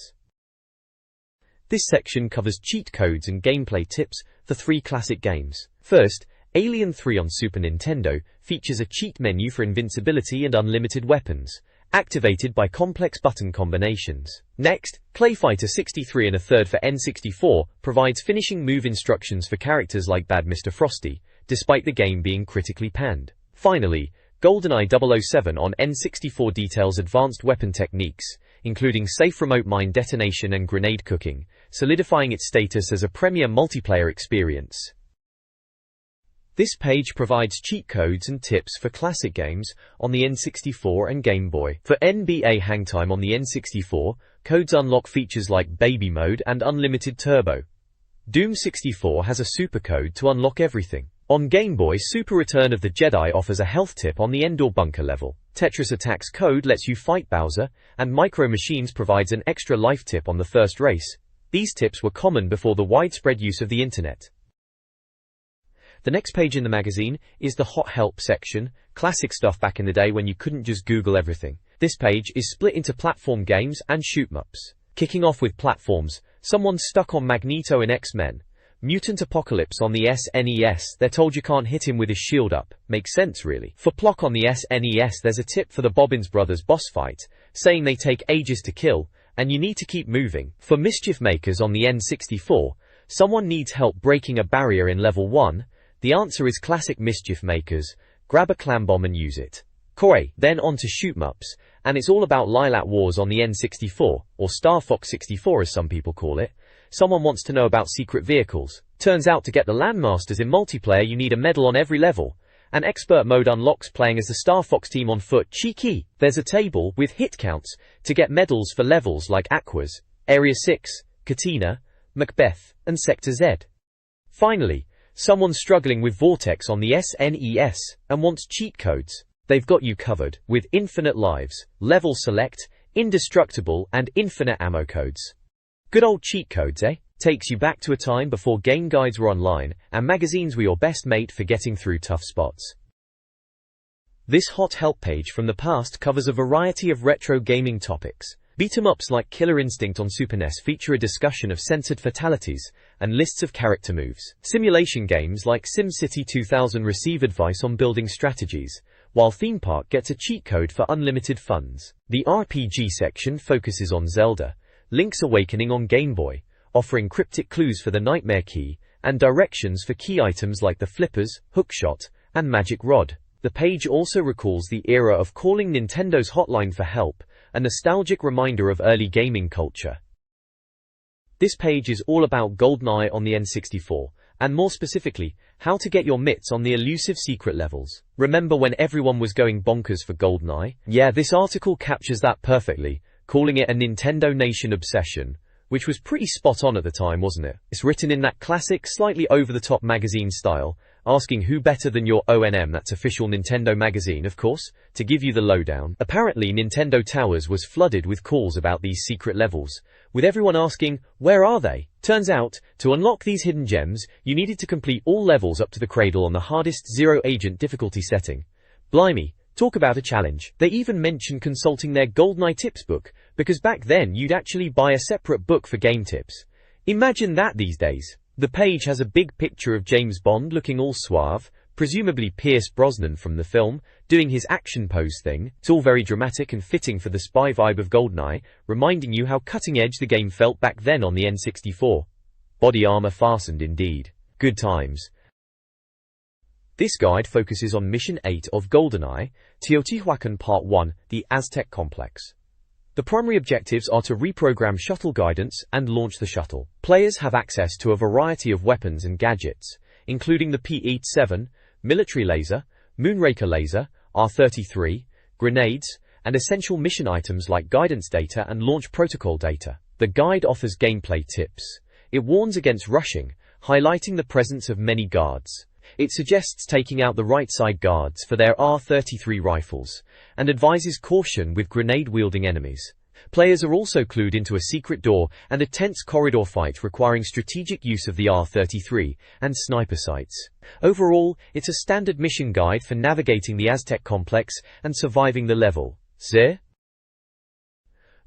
[SPEAKER 1] This section covers cheat codes and gameplay tips for 3 classic games. First, Alien 3 on Super Nintendo features a cheat menu for invincibility and unlimited weapons, activated by complex button combinations. Next, Clay Fighter 63 1/3 for N64 provides finishing move instructions for characters like Bad Mr. Frosty, despite the game being critically panned. Finally, GoldenEye 007 on N64 details advanced weapon techniques, including safe remote mine detonation and grenade cooking, solidifying its status as a premier multiplayer experience. This page provides cheat codes and tips for classic games on the N64 and Game Boy. For NBA Hangtime on the N64, codes unlock features like Baby Mode and Unlimited Turbo. Doom 64 has a super code to unlock everything. On Game Boy, Super Return of the Jedi offers a health tip on the Endor bunker level. Tetris Attack's code lets you fight Bowser, and Micro Machines provides an extra life tip on the first race. These tips were common before the widespread use of the internet. The next page in the magazine is the Hot Help section, classic stuff back in the day when you couldn't just Google everything. This page is split into platform games and shoot-'em-ups. Kicking off with platforms, someone's stuck on Magneto in X-Men. Mutant Apocalypse on the SNES, they're told you can't hit him with his shield up. Makes sense, really. For Plock on the SNES, there's a tip for the Bobbins brothers boss fight, saying they take ages to kill, and you need to keep moving. For Mischief Makers on the N64, someone needs help breaking a barrier in level 1, the answer is classic Mischief Makers, grab a clam bomb and use it. Koi, then on to shoot-'em-ups, and it's all about Lilac Wars on the N64, or Star Fox 64 as some people call it. Someone wants to know about secret vehicles. Turns out to get the Landmasters in multiplayer you need a medal on every level. And expert mode unlocks playing as the Star Fox team on foot. Cheeky! There's a table with hit counts to get medals for levels like Aquas, Area 6, Katina, Macbeth, and Sector Z. Finally, someone's struggling with Vortex on the SNES and wants cheat codes. They've got you covered with infinite lives, level select, indestructible, and infinite ammo codes. Good old cheat codes, eh? Takes you back to a time before game guides were online and magazines were your best mate for getting through tough spots. This Hot Help page from the past covers a variety of retro gaming topics. Beat-em-ups like Killer Instinct on Super NES feature a discussion of censored fatalities and lists of character moves. Simulation games like SimCity 2000 receive advice on building strategies, while Theme Park gets a cheat code for unlimited funds. The RPG section focuses on Zelda, Link's Awakening on Game Boy, offering cryptic clues for the Nightmare Key, and directions for key items like the flippers, hookshot, and magic rod. The page also recalls the era of calling Nintendo's hotline for help, a nostalgic reminder of early gaming culture. This page is all about GoldenEye on the N64, and more specifically, how to get your mitts on the elusive secret levels. Remember when everyone was going bonkers for GoldenEye? Yeah, this article captures that perfectly, calling it a Nintendo Nation obsession, which was pretty spot on at the time, wasn't it? It's written in that classic, slightly over-the-top magazine style, asking who better than your ONM, that's official Nintendo magazine, of course, to give you the lowdown. Apparently, Nintendo Towers was flooded with calls about these secret levels, with everyone asking, where are they? Turns out, to unlock these hidden gems, you needed to complete all levels up to the cradle on the hardest zero-agent difficulty setting. Blimey, talk about a challenge. They even mention consulting their GoldenEye tips book, because back then you'd actually buy a separate book for game tips. Imagine that these days. The page has a big picture of James Bond looking all suave, presumably Pierce Brosnan from the film, doing his action pose thing. It's all very dramatic and fitting for the spy vibe of GoldenEye, reminding you how cutting edge the game felt back then on the N64. Body armor fastened indeed. Good times. This guide focuses on Mission 8 of GoldenEye, Teotihuacan Part 1, the Aztec Complex. The primary objectives are to reprogram shuttle guidance and launch the shuttle. Players have access to a variety of weapons and gadgets, including the P-87, military laser, Moonraker laser, R-33, grenades, and essential mission items like guidance data and launch protocol data. The guide offers gameplay tips. It warns against rushing, highlighting the presence of many guards. It suggests taking out the right-side guards for their R33 rifles, and advises caution with grenade-wielding enemies. Players are also clued into a secret door and a tense corridor fight requiring strategic use of the R33 and sniper sights. Overall, it's a standard mission guide for navigating the Aztec complex and surviving the level. The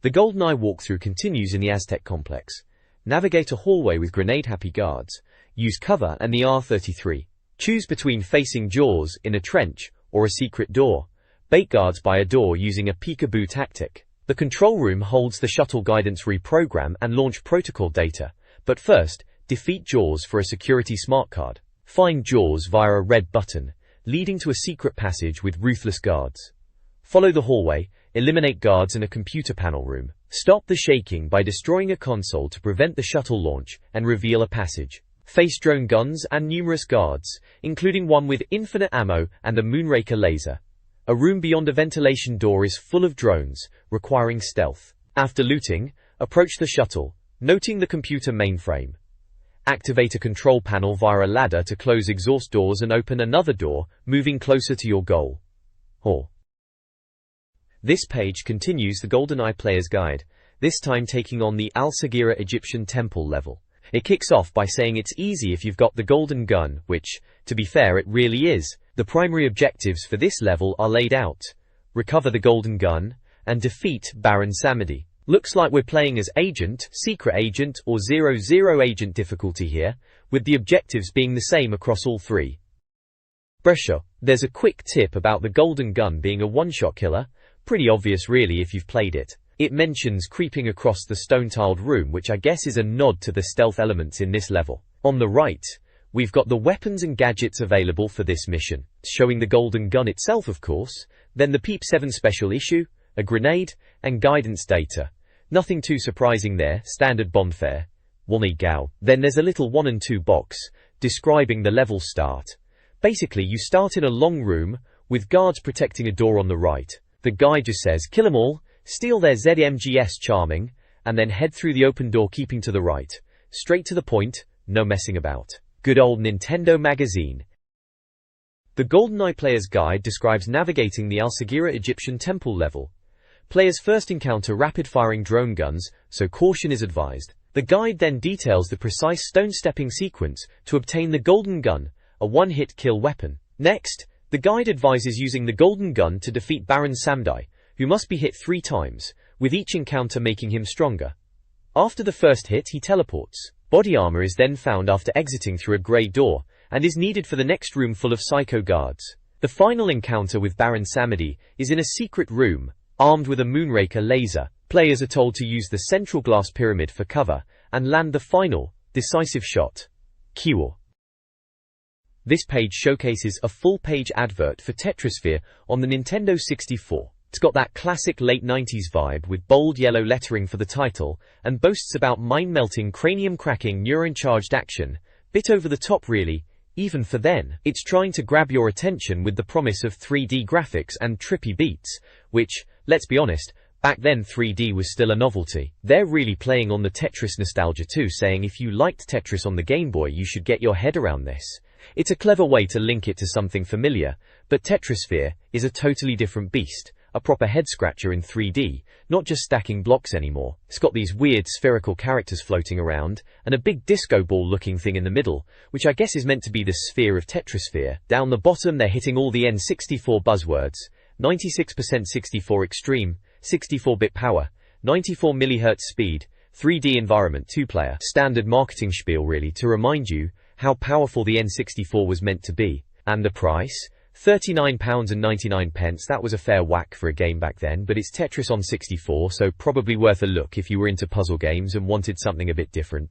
[SPEAKER 1] GoldenEye walkthrough continues in the Aztec complex. Navigate a hallway with grenade-happy guards. Use cover and the R33. Choose between facing jaws in a trench or a secret door. Bait guards by a door using a peekaboo tactic. The control room holds the shuttle guidance reprogram and launch protocol data, but first, defeat Jaws for a security smart card. Find Jaws via a red button, leading to a secret passage with ruthless guards. Follow the hallway, eliminate guards in a computer panel room. Stop the shaking by destroying a console to prevent the shuttle launch and reveal a passage. Face drone guns and numerous guards, including one with infinite ammo and a Moonraker laser. A room beyond a ventilation door is full of drones, requiring stealth. After looting, approach the shuttle, noting the computer mainframe. Activate a control panel via a ladder to close exhaust doors and open another door, moving closer to your goal. This page continues the GoldenEye player's guide, this time taking on the Al Sagira Egyptian temple level. It kicks off by saying it's easy if you've got the golden gun, which, to be fair, it really is. The primary objectives for this level are laid out. Recover the golden gun, and defeat Baron Samedi. Looks like we're playing as Agent, Secret Agent, or 00 Agent difficulty here, with the objectives being the same across all three. Brescia, there's a quick tip about the golden gun being a one-shot killer. Pretty obvious really if you've played it. It mentions creeping across the stone-tiled room, which I guess is a nod to the stealth elements in this level. On the right, we've got the weapons and gadgets available for this mission, showing the golden gun itself of course, then the Peep 7 special issue, a grenade, and guidance data. Nothing too surprising there, standard Bond fare. Gao. Then there's a little 1 and 2 box, describing the level start. Basically you start in a long room, with guards protecting a door on the right. The guide just says kill 'em all, steal their ZMGS charming, and then head through the open door keeping to the right. Straight to the point, no messing about. Good old Nintendo magazine. The GoldenEye player's guide describes navigating the Al Sagira Egyptian temple level. Players first encounter rapid-firing drone guns, so caution is advised. The guide then details the precise stone-stepping sequence to obtain the golden gun, a one-hit kill weapon. Next, the guide advises using the golden gun to defeat Baron Samedi, who must be hit 3 times, with each encounter making him stronger. After the first hit he teleports. Body armor is then found after exiting through a grey door, and is needed for the next room full of psycho guards. The final encounter with Baron Samedi is in a secret room, armed with a Moonraker laser. Players are told to use the central glass pyramid for cover, and land the final, decisive shot. Kiwo. This page showcases a full-page advert for Tetrisphere on the Nintendo 64. It's got that classic late 90s vibe with bold yellow lettering for the title, and boasts about mind-melting, cranium-cracking, neuron-charged action. Bit over the top really, even for then. It's trying to grab your attention with the promise of 3D graphics and trippy beats, which, let's be honest, back then 3D was still a novelty. They're really playing on the Tetris nostalgia too, saying if you liked Tetris on the Game Boy you should get your head around this. It's a clever way to link it to something familiar, but Tetrisphere is a totally different beast. A proper head-scratcher in 3D, not just stacking blocks anymore. It's got these weird spherical characters floating around, and a big disco ball-looking thing in the middle, which I guess is meant to be the sphere of Tetrisphere. Down the bottom they're hitting all the N64 buzzwords. 96% 64 extreme, 64-bit power, 94 MHz speed, 3D environment, 2-player. Standard marketing spiel really, to remind you how powerful the N64 was meant to be. And the price? £39.99. That was a fair whack for a game back then, but it's Tetris on 64, so probably worth a look if you were into puzzle games and wanted something a bit different.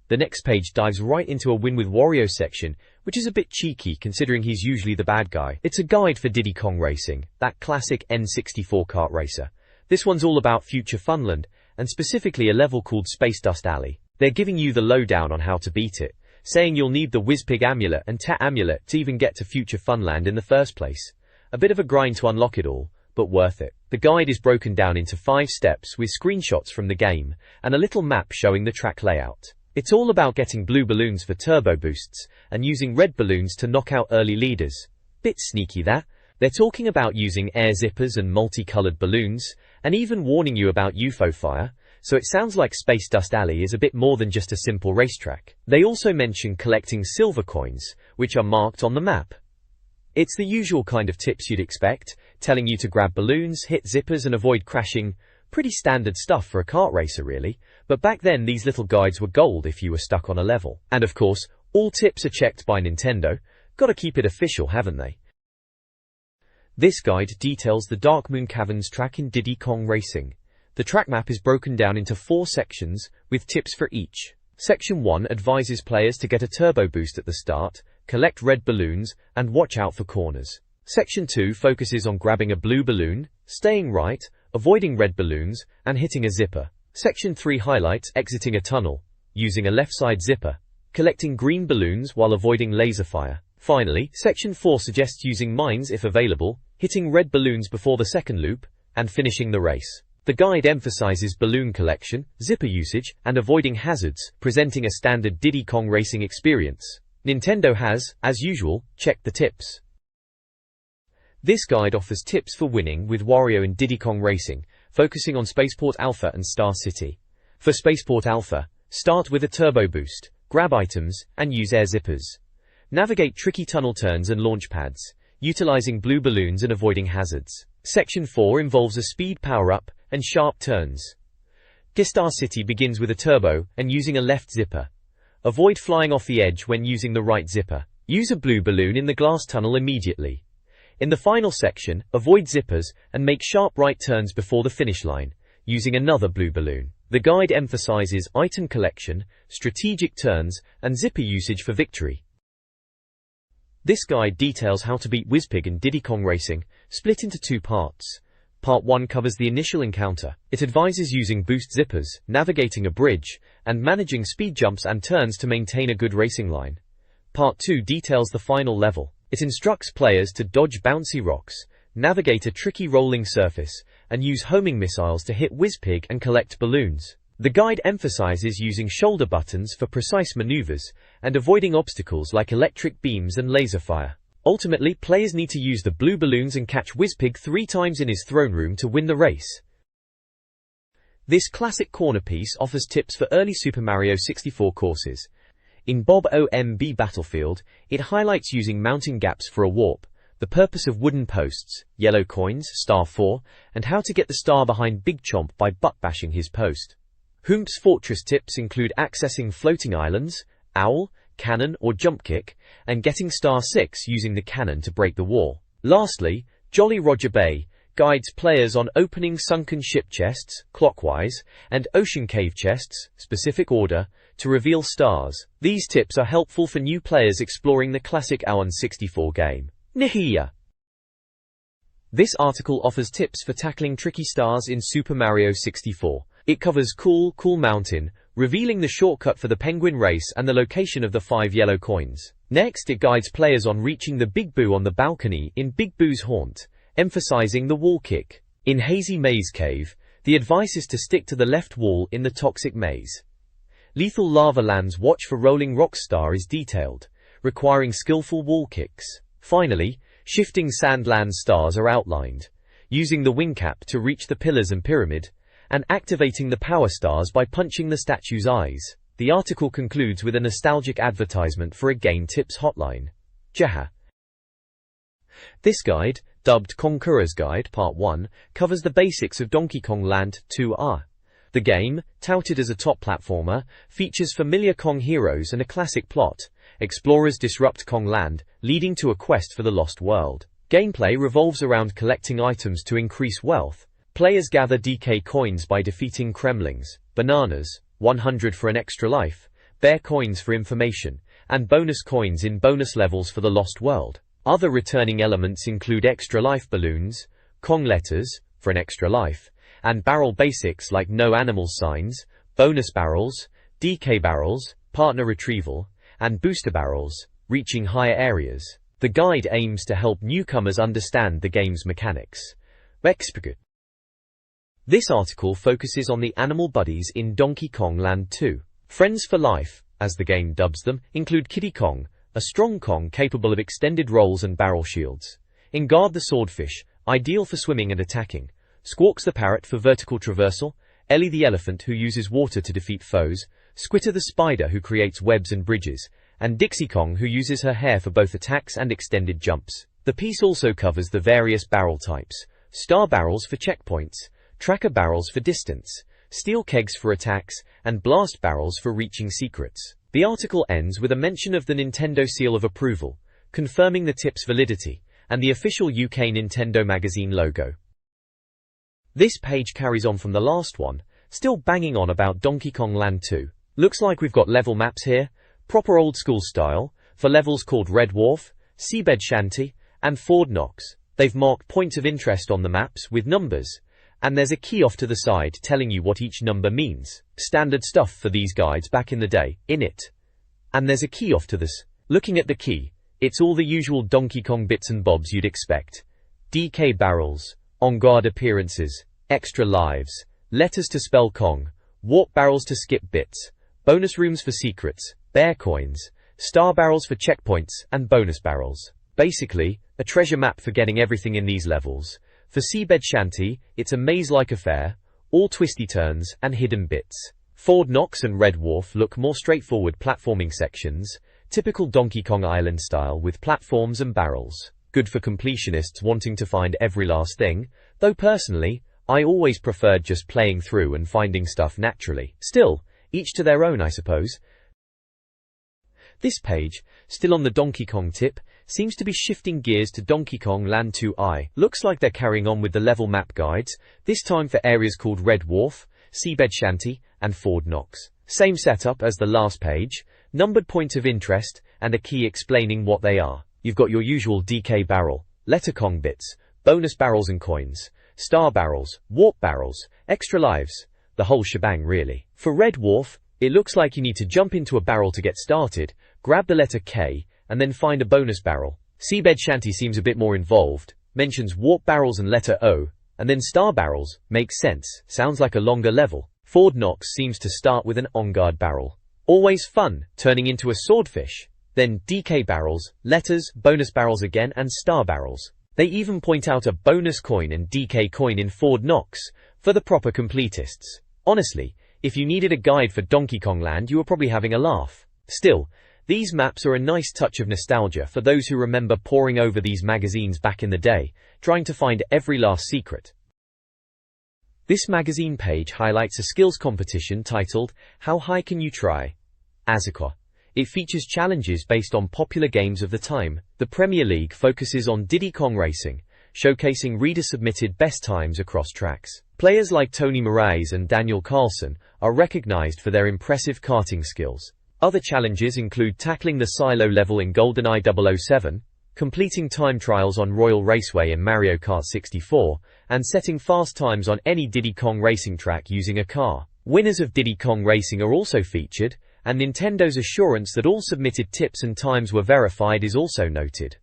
[SPEAKER 1] The next page dives right into a Win with Wario section, which is a bit cheeky considering he's usually the bad guy. It's a guide for Diddy Kong Racing, that classic N64 kart racer. This one's all about Future Funland, and specifically a level called Space Dust Alley. They're giving you the lowdown on how to beat it, saying you'll need the Whizpig amulet and Tat amulet to even get to Future Funland in the first place. A bit of a grind to unlock it all, but worth it. The guide is broken down into 5 steps with screenshots from the game, and a little map showing the track layout. It's all about getting blue balloons for turbo boosts, and using red balloons to knock out early leaders. Bit sneaky that. They're talking about using air zippers and multicolored balloons, and even warning you about UFO fire, so it sounds like Space Dust Alley is a bit more than just a simple racetrack. They also mention collecting silver coins, which are marked on the map. It's the usual kind of tips you'd expect, telling you to grab balloons, hit zippers and avoid crashing. Pretty standard stuff for a kart racer really, but back then these little guides were gold if you were stuck on a level. And of course, all tips are checked by Nintendo. Gotta keep it official, haven't they? This guide details the Dark Moon Caverns track in Diddy Kong Racing. The track map is broken down into 4 sections, with tips for each. Section 1 advises players to get a turbo boost at the start, collect red balloons, and watch out for corners. Section 2 focuses on grabbing a blue balloon, staying right, avoiding red balloons, and hitting a zipper. Section 3 highlights exiting a tunnel, using a left-side zipper, collecting green balloons while avoiding laser fire. Finally, Section 4 suggests using mines if available, hitting red balloons before the second loop, and finishing the race. The guide emphasizes balloon collection, zipper usage, and avoiding hazards, presenting a standard Diddy Kong racing experience. Nintendo has, as usual, checked the tips. This guide offers tips for winning with Wario in Diddy Kong Racing, focusing on Spaceport Alpha and Star City. For Spaceport Alpha, start with a turbo boost, grab items, and use air zippers. Navigate tricky tunnel turns and launch pads, utilizing blue balloons and avoiding hazards. Section 4 involves a speed power-up and sharp turns. Star City begins with a turbo and using a left zipper. Avoid flying off the edge when using the right zipper. Use a blue balloon in the glass tunnel immediately. In the final section, avoid zippers and make sharp right turns before the finish line, using another blue balloon. The guide emphasizes item collection, strategic turns, and zipper usage for victory. This guide details how to beat Wizpig in Diddy Kong Racing, split into 2 parts. Part 1 covers the initial encounter. It advises using boost zippers, navigating a bridge, and managing speed jumps and turns to maintain a good racing line. Part 2 details the final level. It instructs players to dodge bouncy rocks, navigate a tricky rolling surface, and use homing missiles to hit Wizpig and collect balloons. The guide emphasizes using shoulder buttons for precise maneuvers, and avoiding obstacles like electric beams and laser fire. Ultimately, players need to use the blue balloons and catch Wizpig 3 times in his throne room to win the race. This classic corner piece offers tips for early Super Mario 64 courses. In Bob OMB Battlefield, it highlights using mounting gaps for a warp, the purpose of wooden posts, yellow coins, star 4, and how to get the star behind Big Chomp by butt-bashing his post. Hoomp's Fortress tips include accessing floating islands, owl, cannon or jump kick, and getting star 6 using the cannon to break the wall. Lastly, Jolly Roger Bay guides players on opening sunken ship chests, clockwise, and ocean cave chests, specific order, to reveal stars. These tips are helpful for new players exploring the classic N64 game. Nihiya. This article offers tips for tackling tricky stars in Super Mario 64. It covers Cool Mountain, revealing the shortcut for the penguin race and the location of the 5 yellow coins. Next, it guides players on reaching the Big Boo on the balcony in Big Boo's haunt, emphasizing the wall kick. In Hazy Maze Cave, the advice is to stick to the left wall in the toxic maze. Lethal Lava Land's watch for Rolling Rock Star is detailed, requiring skillful wall kicks. Finally, Shifting Sandland stars are outlined, using the wing cap to reach the pillars and pyramid, and activating the power stars by punching the statue's eyes. The article concludes with a nostalgic advertisement for a game tips hotline. Jaha. This guide, dubbed Conqueror's Guide Part 1, covers the basics of Donkey Kong Land 2R. The game, touted as a top platformer, features familiar Kong heroes and a classic plot. Explorers disrupt Kong Land, leading to a quest for the Lost World. Gameplay revolves around collecting items to increase wealth. Players gather DK coins by defeating Kremlings, bananas, 100 for an extra life, bear coins for information, and bonus coins in bonus levels for the Lost World. Other returning elements include extra life balloons, Kong letters, for an extra life, and barrel basics like no animal signs, bonus barrels, DK barrels, partner retrieval, and booster barrels, reaching higher areas. The guide aims to help newcomers understand the game's mechanics. This article focuses on the animal buddies in Donkey Kong Land 2. Friends for life, as the game dubs them, include Kiddy Kong, a strong Kong capable of extended rolls and barrel shields. Ingard the swordfish, ideal for swimming and attacking. Squawks the parrot for vertical traversal. Ellie the elephant who uses water to defeat foes. Squitter the spider who creates webs and bridges. And Dixie Kong who uses her hair for both attacks and extended jumps. The piece also covers the various barrel types. Star barrels for checkpoints. Tracker barrels for distance. Steel kegs for attacks, and blast barrels for reaching secrets. The article ends with a mention of the Nintendo seal of approval, confirming the tip's validity, and the official UK Nintendo magazine logo. This page carries on from the last one, still banging on about Donkey Kong Land 2. Looks like we've got level maps here, proper old school style, for levels called Red Wharf, Seabed Shanty, and Ford Knox. They've marked points of interest on the maps with numbers, and there's a key off to the side telling you what each number means. Standard stuff for these guides back in the day, innit? And there's a key off to this. Looking at the key, it's all the usual Donkey Kong bits and bobs you'd expect. DK barrels, on-guard appearances, extra lives, letters to spell Kong, warp barrels to skip bits, bonus rooms for secrets, bear coins, star barrels for checkpoints, and bonus barrels. Basically, a treasure map for getting everything in these levels. For Seabed Shanty, it's a maze-like affair, all twisty turns and hidden bits. Ford Knox and Red Wharf look more straightforward platforming sections, typical Donkey Kong Island style with platforms and barrels. Good for completionists wanting to find every last thing, though personally, I always preferred just playing through and finding stuff naturally. Still, each to their own, I suppose. This page, still on the Donkey Kong tip, seems to be shifting gears to Donkey Kong Land 2i. Looks like they're carrying on with the level map guides, this time for areas called Red Wharf, Seabed Shanty, and Ford Knox. Same setup as the last page, numbered points of interest, and a key explaining what they are. You've got your usual DK barrel, letter Kong bits, bonus barrels and coins, star barrels, warp barrels, extra lives, the whole shebang really. For Red Wharf, it looks like you need to jump into a barrel to get started, grab the letter K, and then find a bonus barrel. Seabed Shanty seems a bit more involved, mentions warp barrels and letter O, and then star barrels. Makes sense, sounds like a longer level. Ford Knox seems to start with an on-guard barrel. Always fun, turning into a swordfish. Then DK barrels, letters, bonus barrels again, and star barrels. They even point out a bonus coin and DK coin in Ford Knox, for the proper completists. Honestly, if you needed a guide for Donkey Kong Land, you were probably having a laugh. Still, these maps are a nice touch of nostalgia for those who remember poring over these magazines back in the day, trying to find every last secret. This magazine page highlights a skills competition titled, How High Can You Try? Azekwa. It features challenges based on popular games of the time. The Premier League focuses on Diddy Kong Racing, showcasing reader-submitted best times across tracks. Players like Tony Moraes and Daniel Carlson are recognized for their impressive karting skills. Other challenges include tackling the silo level in GoldenEye 007, completing time trials on Royal Raceway in Mario Kart 64, and setting fast times on any Diddy Kong racing track using a car. Winners of Diddy Kong Racing are also featured, and Nintendo's assurance that all submitted tips and times were verified is also noted.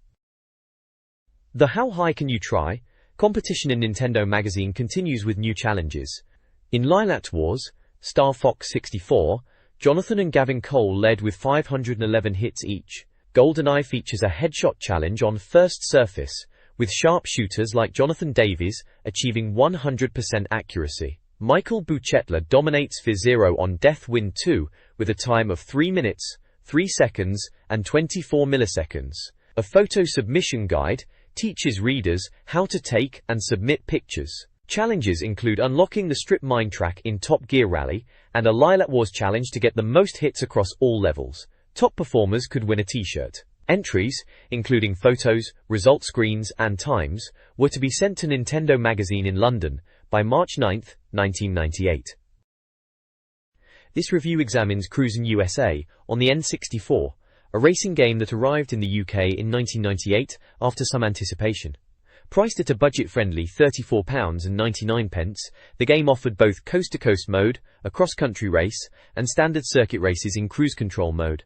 [SPEAKER 1] The How High Can You Try? Competition in Nintendo magazine continues with new challenges. In Lilat Wars, Star Fox 64, Jonathan and Gavin Cole led with 511 hits each. GoldenEye features a headshot challenge on first surface, with sharpshooters like Jonathan Davies achieving 100% accuracy. Michael Buchetla dominates F-Zero on Death Wind 2 with a time of 3 minutes, 3 seconds, and 24 milliseconds. A photo submission guide teaches readers how to take and submit pictures. Challenges include unlocking the Strip Mine track in Top Gear Rally, and a Lilat Wars challenge to get the most hits across all levels. Top performers could win a t-shirt. Entries, including photos, result screens, and times, were to be sent to Nintendo Magazine in London by March 9, 1998. This review examines Cruisin' USA on the N64, a racing game that arrived in the UK in 1998 after some anticipation. Priced at a budget-friendly £34.99, the game offered both coast-to-coast mode, a cross-country race, and standard circuit races in cruise control mode.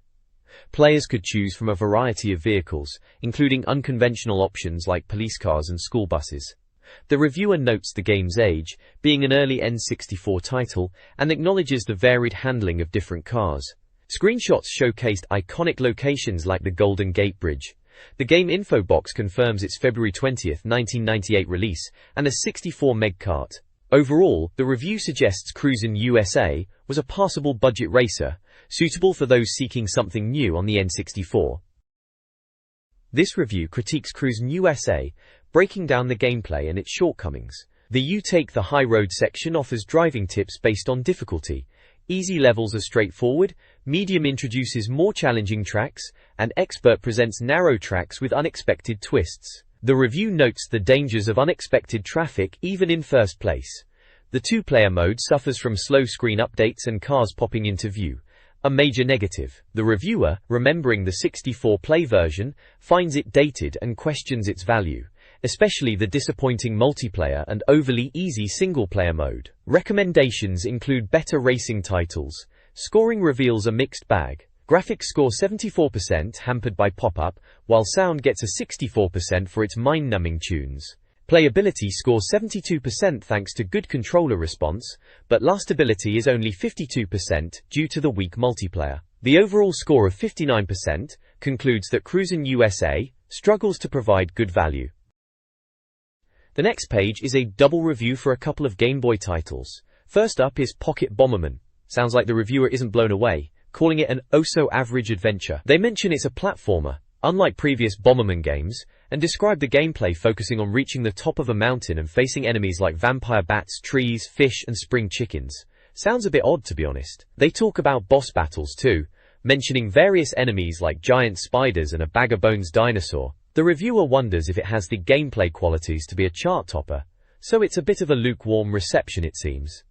[SPEAKER 1] Players could choose from a variety of vehicles, including unconventional options like police cars and school buses. The reviewer notes the game's age, being an early N64 title, and acknowledges the varied handling of different cars. Screenshots showcased iconic locations like the Golden Gate Bridge. The game info box confirms its February 20, 1998 release, and a 64 meg kart. Overall, the review suggests Cruisin' USA was a passable budget racer, suitable for those seeking something new on the N64. This review critiques Cruisin' USA, breaking down the gameplay and its shortcomings. The You Take the High Road section offers driving tips based on difficulty. Easy levels are straightforward, medium introduces more challenging tracks, and expert presents narrow tracks with unexpected twists. The review notes the dangers of unexpected traffic even in first place. The two-player mode suffers from slow screen updates and cars popping into view, a major negative. The reviewer, remembering the 64-play version, finds it dated and questions its value, especially the disappointing multiplayer and overly easy single-player mode. Recommendations include better racing titles. Scoring reveals a mixed bag. Graphics score 74%, hampered by pop-up, while sound gets a 64% for its mind-numbing tunes. Playability scores 72% thanks to good controller response, but lastability is only 52% due to the weak multiplayer. The overall score of 59% concludes that Cruisin' USA struggles to provide good value. The next page is a double review for a couple of Game Boy titles. First up is Pocket Bomberman. Sounds like the reviewer isn't blown away, calling it an oh-so-average adventure. They mention it's a platformer, unlike previous Bomberman games, and describe the gameplay focusing on reaching the top of a mountain and facing enemies like vampire bats, trees, fish, and spring chickens. Sounds a bit odd, to be honest. They talk about boss battles too, mentioning various enemies like giant spiders and a bag-o-bones dinosaur. The reviewer wonders if it has the gameplay qualities to be a chart topper, so it's a bit of a lukewarm reception it seems.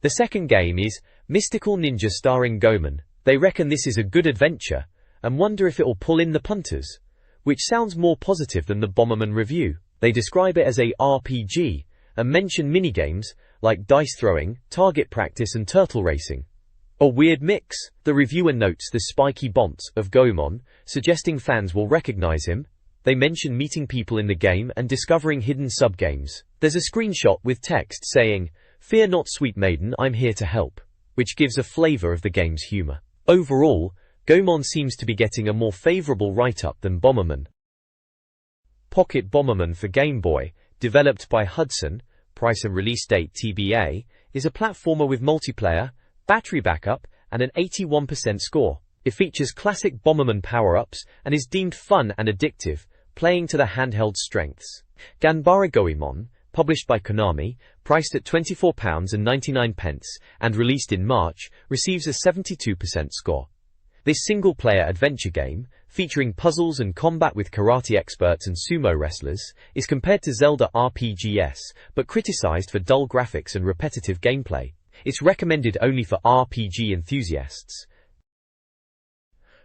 [SPEAKER 1] The second game is Mystical Ninja starring Goemon. They reckon this is a good adventure, and wonder if it will pull in the punters, which sounds more positive than the Bomberman review. They describe it as a RPG, and mention minigames like dice throwing, target practice and turtle racing. A weird mix. The reviewer notes the spiky bounce of Goemon, suggesting fans will recognize him. They mention meeting people in the game and discovering hidden sub-games. There's a screenshot with text saying, "Fear not, sweet maiden, I'm here to help," which gives a flavor of the game's humor. Overall, Goemon seems to be getting a more favorable write-up than Bomberman. Pocket Bomberman for Game Boy, developed by Hudson, price and release date TBA, is a platformer with multiplayer, battery backup, and an 81% score. It features classic Bomberman power-ups and is deemed fun and addictive, playing to the handheld's strengths. Ganbare Goemon, published by Konami, priced at £24.99 and released in March, receives a 72% score. This single-player adventure game, featuring puzzles and combat with karate experts and sumo wrestlers, is compared to Zelda RPGs, but criticized for dull graphics and repetitive gameplay. It's recommended only for RPG enthusiasts.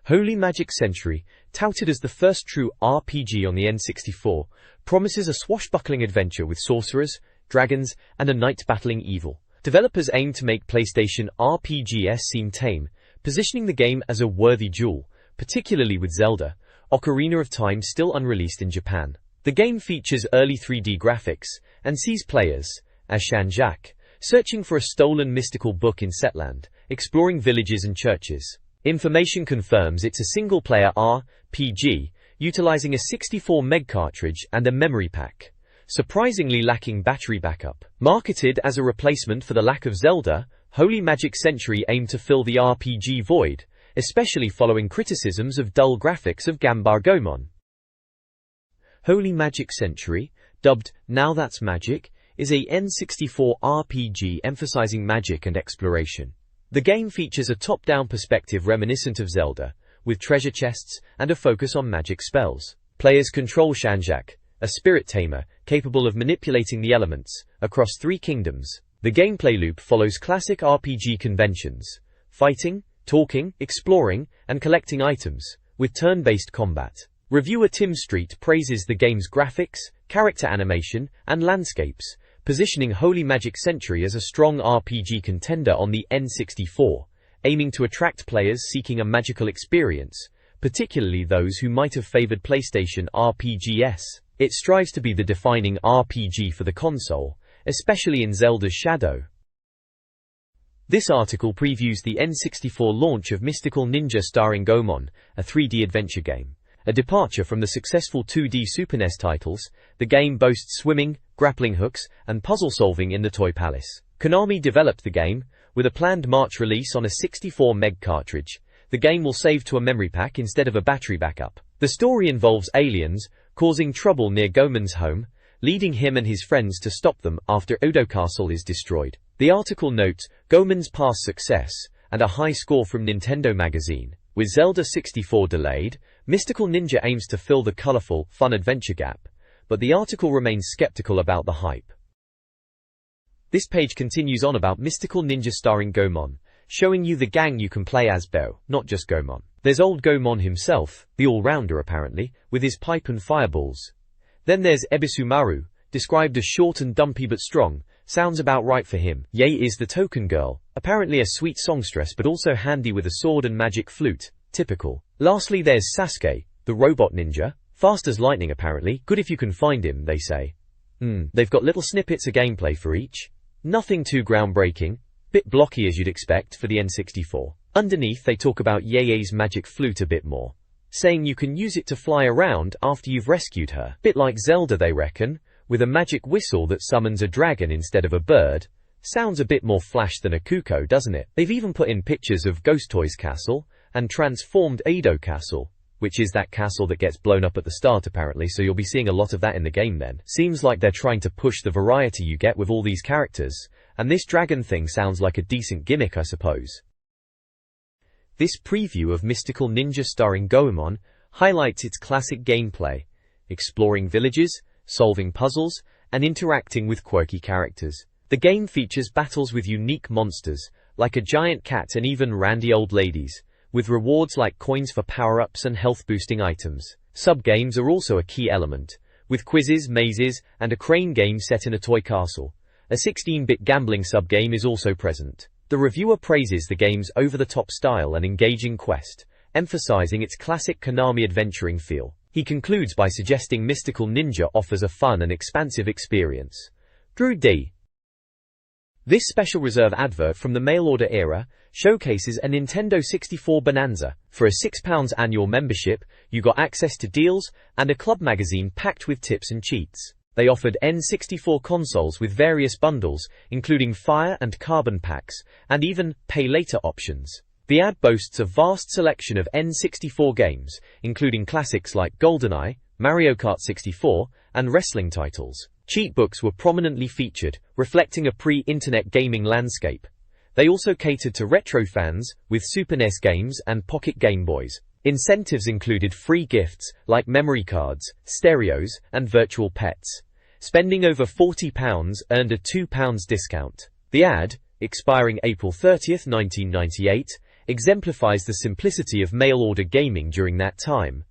[SPEAKER 1] Holy Magic Century, touted as the first true RPG on the N64, promises a swashbuckling adventure with sorcerers, dragons, and a knight battling evil. Developers aim to make PlayStation RPGs seem tame, positioning the game as a worthy duel, particularly with Zelda, Ocarina of Time still unreleased in Japan. The game features early 3D graphics, and sees players, as Shan-Jak, searching for a stolen mystical book in Setland, exploring villages and churches. Information confirms it's a single-player RPG, utilizing a 64 meg cartridge and a memory pack, surprisingly lacking battery backup. Marketed as a replacement for the lack of Zelda, Holy Magic Century aimed to fill the RPG void, especially following criticisms of dull graphics of Ganbare Goemon. Holy Magic Century, dubbed Now That's Magic, is a N64 RPG emphasizing magic and exploration. The game features a top-down perspective reminiscent of Zelda, with treasure chests and a focus on magic spells. Players control Shan-Jak, a spirit tamer capable of manipulating the elements, across 3 kingdoms. The gameplay loop follows classic RPG conventions: fighting, talking, exploring, and collecting items, with turn-based combat. Reviewer Tim Street praises the game's graphics, character animation, and landscapes, positioning Holy Magic Century as a strong RPG contender on the N64, aiming to attract players seeking a magical experience, particularly those who might have favored PlayStation RPGs. It strives to be the defining RPG for the console, especially in Zelda's shadow. This article previews the N64 launch of Mystical Ninja starring Goemon, a 3D adventure game. A departure from the successful 2D Super NES titles, the game boasts swimming, grappling hooks, and puzzle solving in the Toy Palace. Konami developed the game, with a planned March release on a 64 meg cartridge. The game will save to a memory pack instead of a battery backup. The story involves aliens causing trouble near Goemon's home, leading him and his friends to stop them after Odo Castle is destroyed. The article notes Goemon's past success and a high score from Nintendo magazine. With Zelda 64 delayed, Mystical Ninja aims to fill the colorful, fun adventure gap, but the article remains skeptical about the hype. This page continues on about Mystical Ninja starring Goemon, showing you the gang you can play as Bo, not just Goemon. There's old Goemon himself, the all-rounder apparently, with his pipe and fireballs. Then there's Ebisumaru, described as short and dumpy but strong, sounds about right for him. Yae is the token girl, apparently a sweet songstress but also handy with a sword and magic flute, typical. Lastly there's Sasuke, the robot ninja, fast as lightning apparently, good if you can find him, they say. They've got little snippets of gameplay for each. Nothing too groundbreaking, bit blocky as you'd expect for the N64. Underneath they talk about Yae's magic flute a bit more, saying you can use it to fly around after you've rescued her. Bit like Zelda they reckon, with a magic whistle that summons a dragon instead of a bird. Sounds a bit more Flash than a Kuko, doesn't it? They've even put in pictures of Ghost Toy's castle, and transformed Edo Castle, which is that castle that gets blown up at the start apparently, so you'll be seeing a lot of that in the game then. Seems like they're trying to push the variety you get with all these characters, and this dragon thing sounds like a decent gimmick I suppose. This preview of Mystical Ninja starring Goemon highlights its classic gameplay, exploring villages, solving puzzles, and interacting with quirky characters. The game features battles with unique monsters, like a giant cat and even randy old ladies, with rewards like coins for power-ups and health-boosting items. Sub-games are also a key element, with quizzes, mazes, and a crane game set in a toy castle. A 16-bit gambling sub-game is also present. The reviewer praises the game's over-the-top style and engaging quest, emphasizing its classic Konami adventuring feel. He concludes by suggesting Mystical Ninja offers a fun and expansive experience. Drew D. This special reserve advert from the mail-order era showcases a Nintendo 64 bonanza. For a £6 annual membership, you got access to deals and a club magazine packed with tips and cheats. They offered N64 consoles with various bundles, including Fire and Carbon packs, and even Pay Later options. The ad boasts a vast selection of N64 games, including classics like GoldenEye, Mario Kart 64, and wrestling titles. Cheat books were prominently featured, reflecting a pre-internet gaming landscape. They also catered to retro fans, with Super NES games and Pocket Game Boys. Incentives included free gifts, like memory cards, stereos, and virtual pets. Spending over £40 earned a £2 discount. The ad, expiring April 30, 1998, exemplifies the simplicity of mail-order gaming during that time.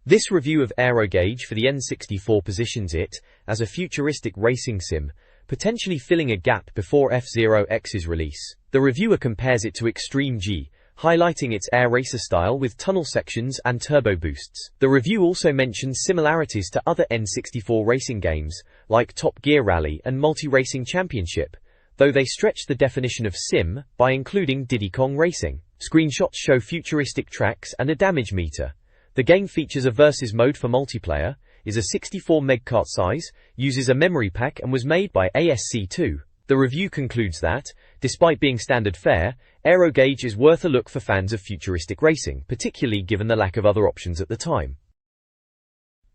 [SPEAKER 1] This review of Aerogauge for the N64 positions it as a futuristic racing sim, potentially filling a gap before F-Zero X's release. The reviewer compares it to Extreme G, highlighting its air racer style with tunnel sections and turbo boosts. The review also mentions similarities to other N64 racing games, like Top Gear Rally and Multi-Racing Championship, though they stretch the definition of sim by including Diddy Kong Racing. Screenshots show futuristic tracks and a damage meter. The game features a versus mode for multiplayer, is a 64 meg cart size, uses a memory pack and was made by ASC2. The review concludes that, despite being standard fare, Aerogauge is worth a look for fans of futuristic racing, particularly given the lack of other options at the time.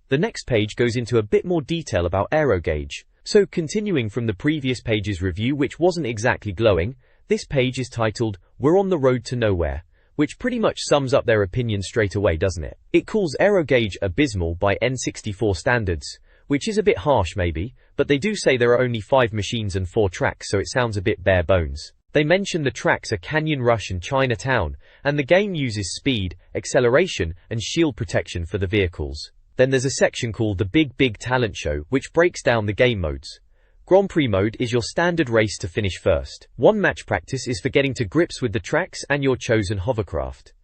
[SPEAKER 1] The next page goes into a bit more detail about Aerogauge. So continuing from the previous page's review, which wasn't exactly glowing, this page is titled, "We're on the Road to Nowhere," which pretty much sums up their opinion straight away, doesn't it? It calls Aerogauge abysmal by N64 standards, which is a bit harsh maybe, but they do say there are only 5 machines and 4 tracks, so it sounds a bit bare bones. They mention the tracks are Canyon Rush and Chinatown, and the game uses speed, acceleration, and shield protection for the vehicles. Then there's a section called the Big Talent Show, which breaks down the game modes. Grand Prix mode is your standard race to finish first. One match practice is for getting to grips with the tracks and your chosen hovercraft.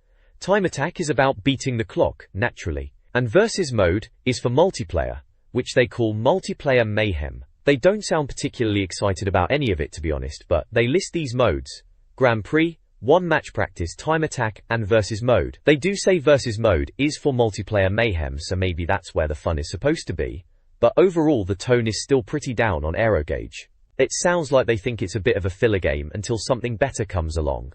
[SPEAKER 1] Time attack is about beating the clock, naturally. And Versus Mode is for multiplayer, which they call Multiplayer Mayhem. They don't sound particularly excited about any of it, to be honest, but they list these modes: Grand Prix, One Match Practice, Time Attack, and Versus Mode. They do say Versus Mode is for Multiplayer Mayhem, so maybe that's where the fun is supposed to be. But overall the tone is still pretty down on Aerogauge. It sounds like they think it's a bit of a filler game until something better comes along.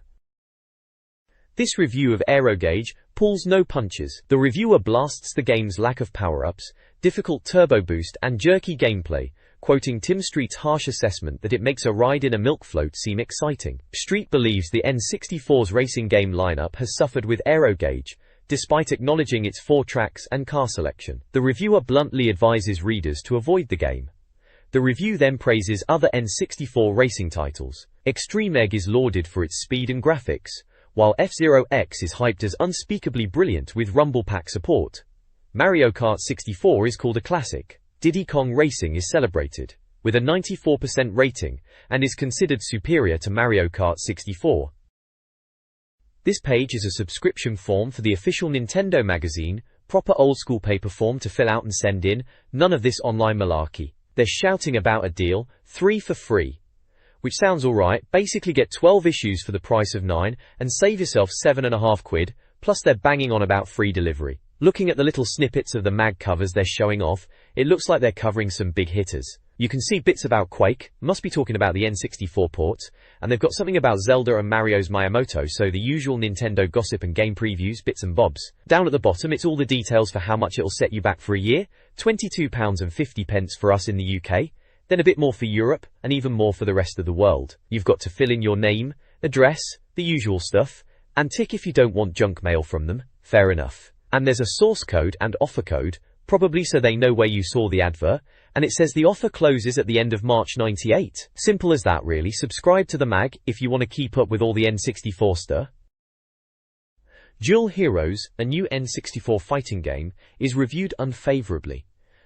[SPEAKER 1] This review of Aerogauge pulls no punches. The reviewer blasts the game's lack of power-ups, difficult turbo boost, and jerky gameplay, quoting Tim Street's harsh assessment that it makes a ride in a milk float seem exciting. Street believes the N64's racing game lineup has suffered with Aerogauge, despite acknowledging its 4 tracks and car selection. The reviewer bluntly advises readers to avoid the game. The review then praises other N64 racing titles. Extreme Egg is lauded for its speed and graphics, while F-Zero X is hyped as unspeakably brilliant with Rumble Pack support. Mario Kart 64 is called a classic. Diddy Kong Racing is celebrated, with a 94% rating, and is considered superior to Mario Kart 64. This page is a subscription form for the official Nintendo magazine, proper old-school paper form to fill out and send in, none of this online malarkey. They're shouting about a deal, 3 for free. Which sounds alright. Basically get 12 issues for the price of 9, and save yourself £7.50, plus they're banging on about free delivery. Looking at the little snippets of the mag covers they're showing off, it looks like they're covering some big hitters. You can see bits about Quake, must be talking about the N64 ports, and they've got something about Zelda and Mario's Miyamoto, so the usual Nintendo gossip and game previews, bits and bobs. Down at the bottom it's all the details for how much it'll set you back for a year, £22.50 for us in the UK, then a bit more for Europe, and even more for the rest of the world. You've got to fill in your name, address, the usual stuff, and tick if you don't want junk mail from them. Fair enough. And there's a source code and offer code, probably so they know where you saw the advert, and it says the offer closes at the end of March 98. Simple as that really. Subscribe to the mag if you want to keep up with all the N64 stuff. Dual Heroes, a new N64 fighting game, is reviewed unfavorably.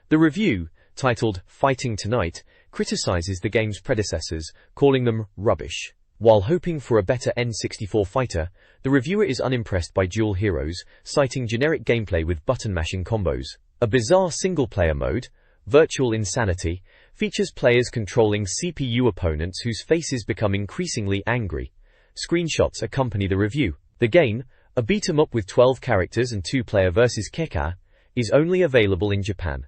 [SPEAKER 1] The review, titled Fighting Tonight, criticizes the game's predecessors, calling them rubbish. While hoping for a better N64 fighter, the reviewer is unimpressed by Dual Heroes, citing generic gameplay with button-mashing combos. A bizarre single-player mode, Virtual Insanity, features players controlling CPU opponents whose faces become increasingly angry. Screenshots accompany the review. The game, a beat-em-up with 12 characters and 2-player versus Keka, is only available in Japan.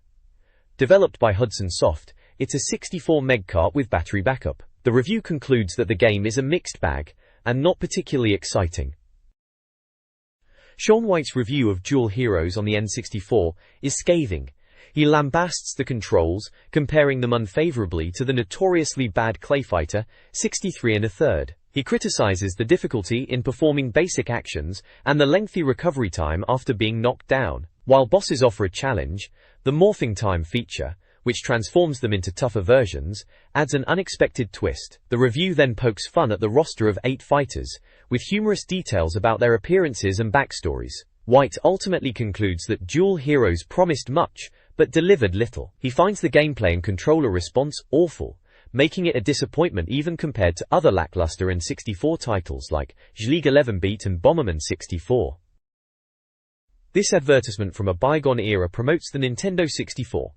[SPEAKER 1] Developed by Hudson Soft, it's a 64 meg cart with battery backup. The review concludes that the game is a mixed bag, and not particularly exciting. Sean White's review of Dual Heroes on the N64 is scathing. He lambasts the controls, comparing them unfavorably to the notoriously bad Clay Fighter 63 1/3. He criticizes the difficulty in performing basic actions and the lengthy recovery time after being knocked down. While bosses offer a challenge, the morphing time feature, which transforms them into tougher versions, adds an unexpected twist. The review then pokes fun at the roster of 8 fighters, with humorous details about their appearances and backstories. White ultimately concludes that Dual Heroes promised much, but delivered little. He finds the gameplay and controller response awful, making it a disappointment even compared to other lackluster N64 titles like League 11 Beat and Bomberman 64. This advertisement from a bygone era promotes the Nintendo 64.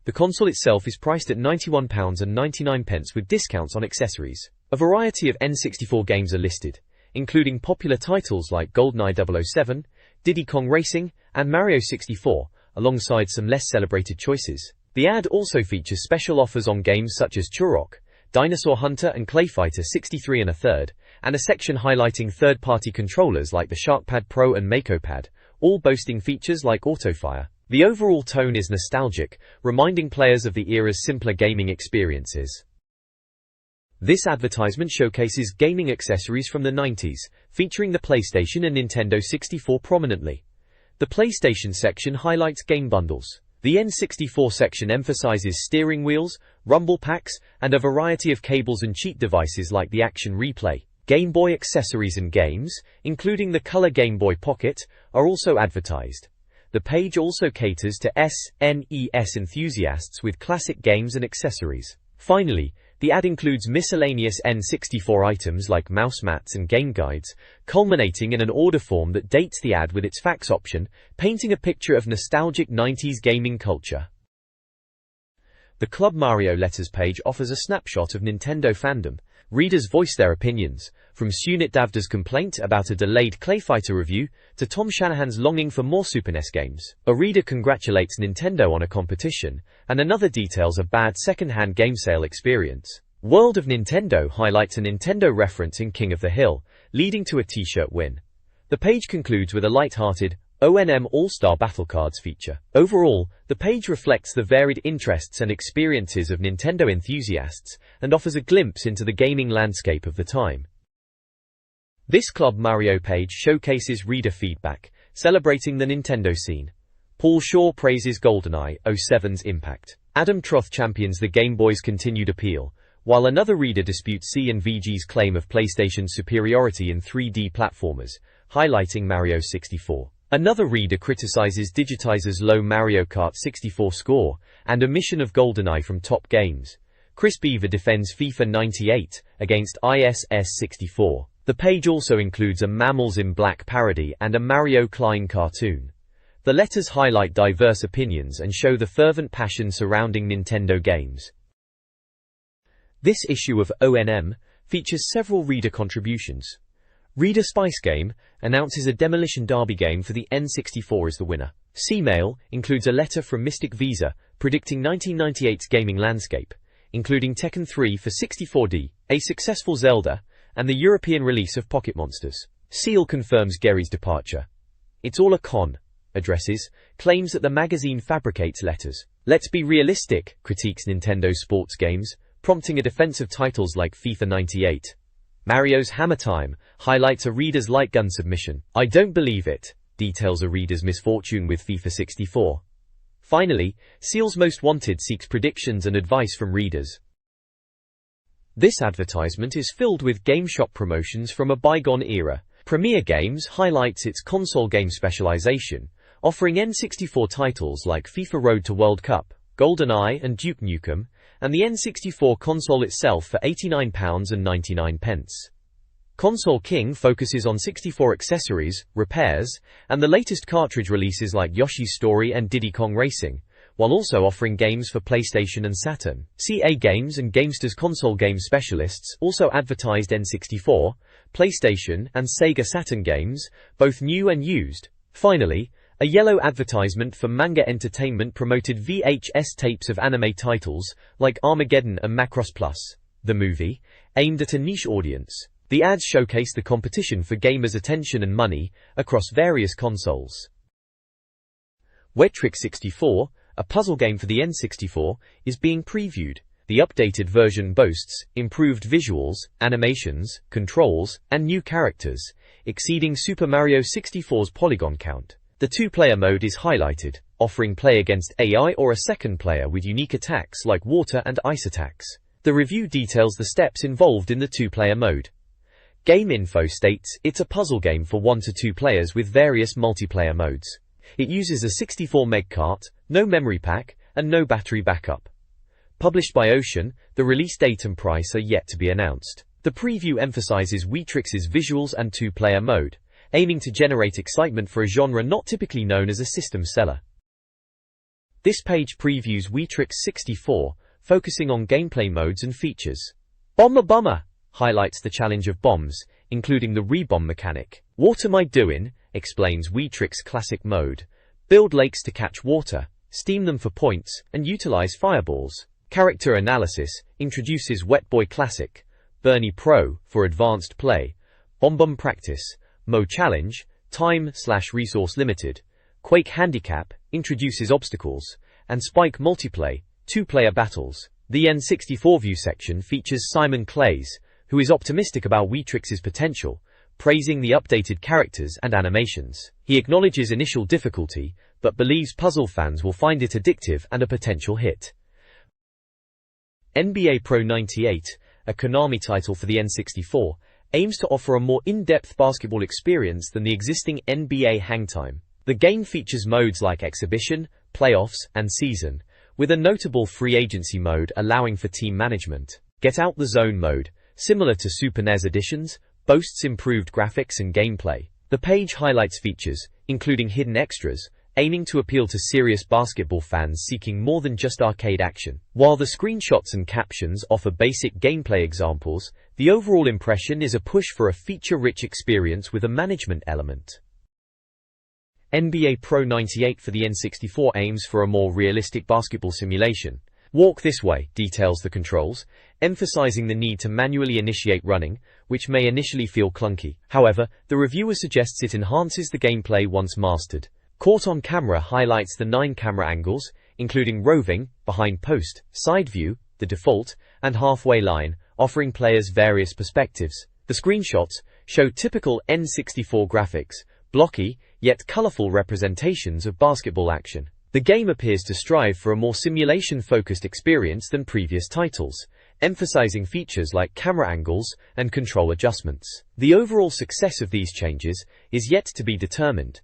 [SPEAKER 1] The console itself is priced at £91.99 with discounts on accessories. A variety of N64 games are listed, including popular titles like GoldenEye 007, Diddy Kong Racing, and Mario 64, alongside some less celebrated choices. The ad also features special offers on games such as Turok, Dinosaur Hunter and Clay Fighter 63 1/3, and a section highlighting third-party controllers like the SharkPad Pro and MakoPad, all boasting features like autofire. The overall tone is nostalgic, reminding players of the era's simpler gaming experiences. This advertisement showcases gaming accessories from the 90s, featuring the PlayStation and Nintendo 64 prominently. The PlayStation section highlights game bundles. The N64 section emphasizes steering wheels, rumble packs, and a variety of cables and cheat devices like the Action Replay. Game Boy accessories and games, including the color Game Boy Pocket, are also advertised. The page also caters to SNES enthusiasts with classic games and accessories. Finally, The ad includes miscellaneous N64 items like mouse mats and game guides, culminating in an order form that dates the ad with its fax option, painting a picture of nostalgic 90s gaming culture. The Club Mario Letters page offers a snapshot of Nintendo fandom. Readers voice their opinions, from Sunit Davda's complaint about a delayed Clay Fighter review, to Tom Shanahan's longing for more Super NES games. A reader congratulates Nintendo on a competition, and another details a bad second-hand game sale experience. World of Nintendo highlights a Nintendo reference in King of the Hill, leading to a t-shirt win. The page concludes with a light-hearted, ONM All-Star Battle Cards feature. Overall, the page reflects the varied interests and experiences of Nintendo enthusiasts, and offers a glimpse into the gaming landscape of the time. This Club Mario page showcases reader feedback, celebrating the Nintendo scene. Paul Shaw praises GoldenEye 07's impact. Adam Troth champions the Game Boy's continued appeal, while another reader disputes C&VG's claim of PlayStation's superiority in 3D platformers, highlighting Mario 64. Another reader criticizes Digitizer's low Mario Kart 64 score, and omission of GoldenEye from top games. Chris Beaver defends FIFA 98 against ISS 64. The page also includes a Mammals in Black parody and a Mario Klein cartoon. The letters highlight diverse opinions and show the fervent passion surrounding Nintendo games. This issue of ONM features several reader contributions. Reader Spice Game announces a Demolition Derby game for the N64 as the winner. C-Mail includes a letter from Mystic Visa predicting 1998's gaming landscape, including Tekken 3 for 64D, a successful Zelda, and the European release of Pocket Monsters. Seal confirms Gary's departure. It's all a con, addresses, claims that the magazine fabricates letters. Let's be realistic, critiques Nintendo sports games, prompting a defense of titles like FIFA 98. Mario's Hammer Time highlights a reader's light gun submission. I don't believe it, details a reader's misfortune with FIFA 64. Finally, Seal's Most Wanted seeks predictions and advice from readers. This advertisement is filled with game shop promotions from a bygone era. Premier Games highlights its console game specialization, offering N64 titles like FIFA Road to World Cup, GoldenEye and Duke Nukem, and the N64 console itself for £89.99. Console King focuses on 64 accessories, repairs, and the latest cartridge releases like Yoshi's Story and Diddy Kong Racing, while also offering games for PlayStation and Saturn. CA Games and Gamesters console game specialists also advertised N64, PlayStation, and Sega Saturn games, both new and used. Finally, a yellow advertisement for Manga Entertainment promoted VHS tapes of anime titles like Armageddon and Macross Plus, the movie, aimed at a niche audience. The ads showcase the competition for gamers' attention and money across various consoles. Wetrix 64, a puzzle game for the N64, is being previewed. The updated version boasts improved visuals, animations, controls, and new characters, exceeding Super Mario 64's polygon count. The two-player mode is highlighted, offering play against AI or a second player with unique attacks like water and ice attacks. The review details the steps involved in the two-player mode. Game Info states it's a puzzle game for 1 to 2 players with various multiplayer modes. It uses a 64 meg cart, no memory pack, and no battery backup. Published by Ocean, the release date and price are yet to be announced. The preview emphasizes Wetrix's visuals and two-player mode, aiming to generate excitement for a genre not typically known as a system seller. This page previews Wetrix 64, focusing on gameplay modes and features. Bomber Bummer highlights the challenge of bombs, including the rebomb mechanic. What am I doing? Explains Wetrix classic mode. Build lakes to catch water, steam them for points, and utilize fireballs. Character analysis introduces Wet Boy Classic, Bernie Pro for advanced play, Bomb Practice, Mo Challenge, Time/Resource Limited, Quake Handicap introduces obstacles, and Spike Multiplay, two-player battles. The N64 view section features Simon Clays, who is optimistic about Wetrix's potential, praising the updated characters and animations. He acknowledges initial difficulty, but believes puzzle fans will find it addictive and a potential hit. NBA Pro 98, a Konami title for the N64, aims to offer a more in-depth basketball experience than the existing NBA Hangtime. The game features modes like Exhibition, Playoffs, and Season, with a notable free agency mode allowing for team management. Get Out the Zone mode, similar to Super NES editions, boasts improved graphics and gameplay. The page highlights features, including hidden extras, aiming to appeal to serious basketball fans seeking more than just arcade action. While the screenshots and captions offer basic gameplay examples, the overall impression is a push for a feature-rich experience with a management element. NBA Pro 98 for the N64 aims for a more realistic basketball simulation. Walk This Way details the controls, emphasizing the need to manually initiate running, which may initially feel clunky. However, the reviewer suggests it enhances the gameplay once mastered. Caught on Camera highlights the 9 camera angles, including roving, behind post, side view, the default, and halfway line, offering players various perspectives. The screenshots show typical N64 graphics, blocky, yet colorful representations of basketball action. The game appears to strive for a more simulation-focused experience than previous titles, emphasizing features like camera angles and control adjustments. The overall success of these changes is yet to be determined.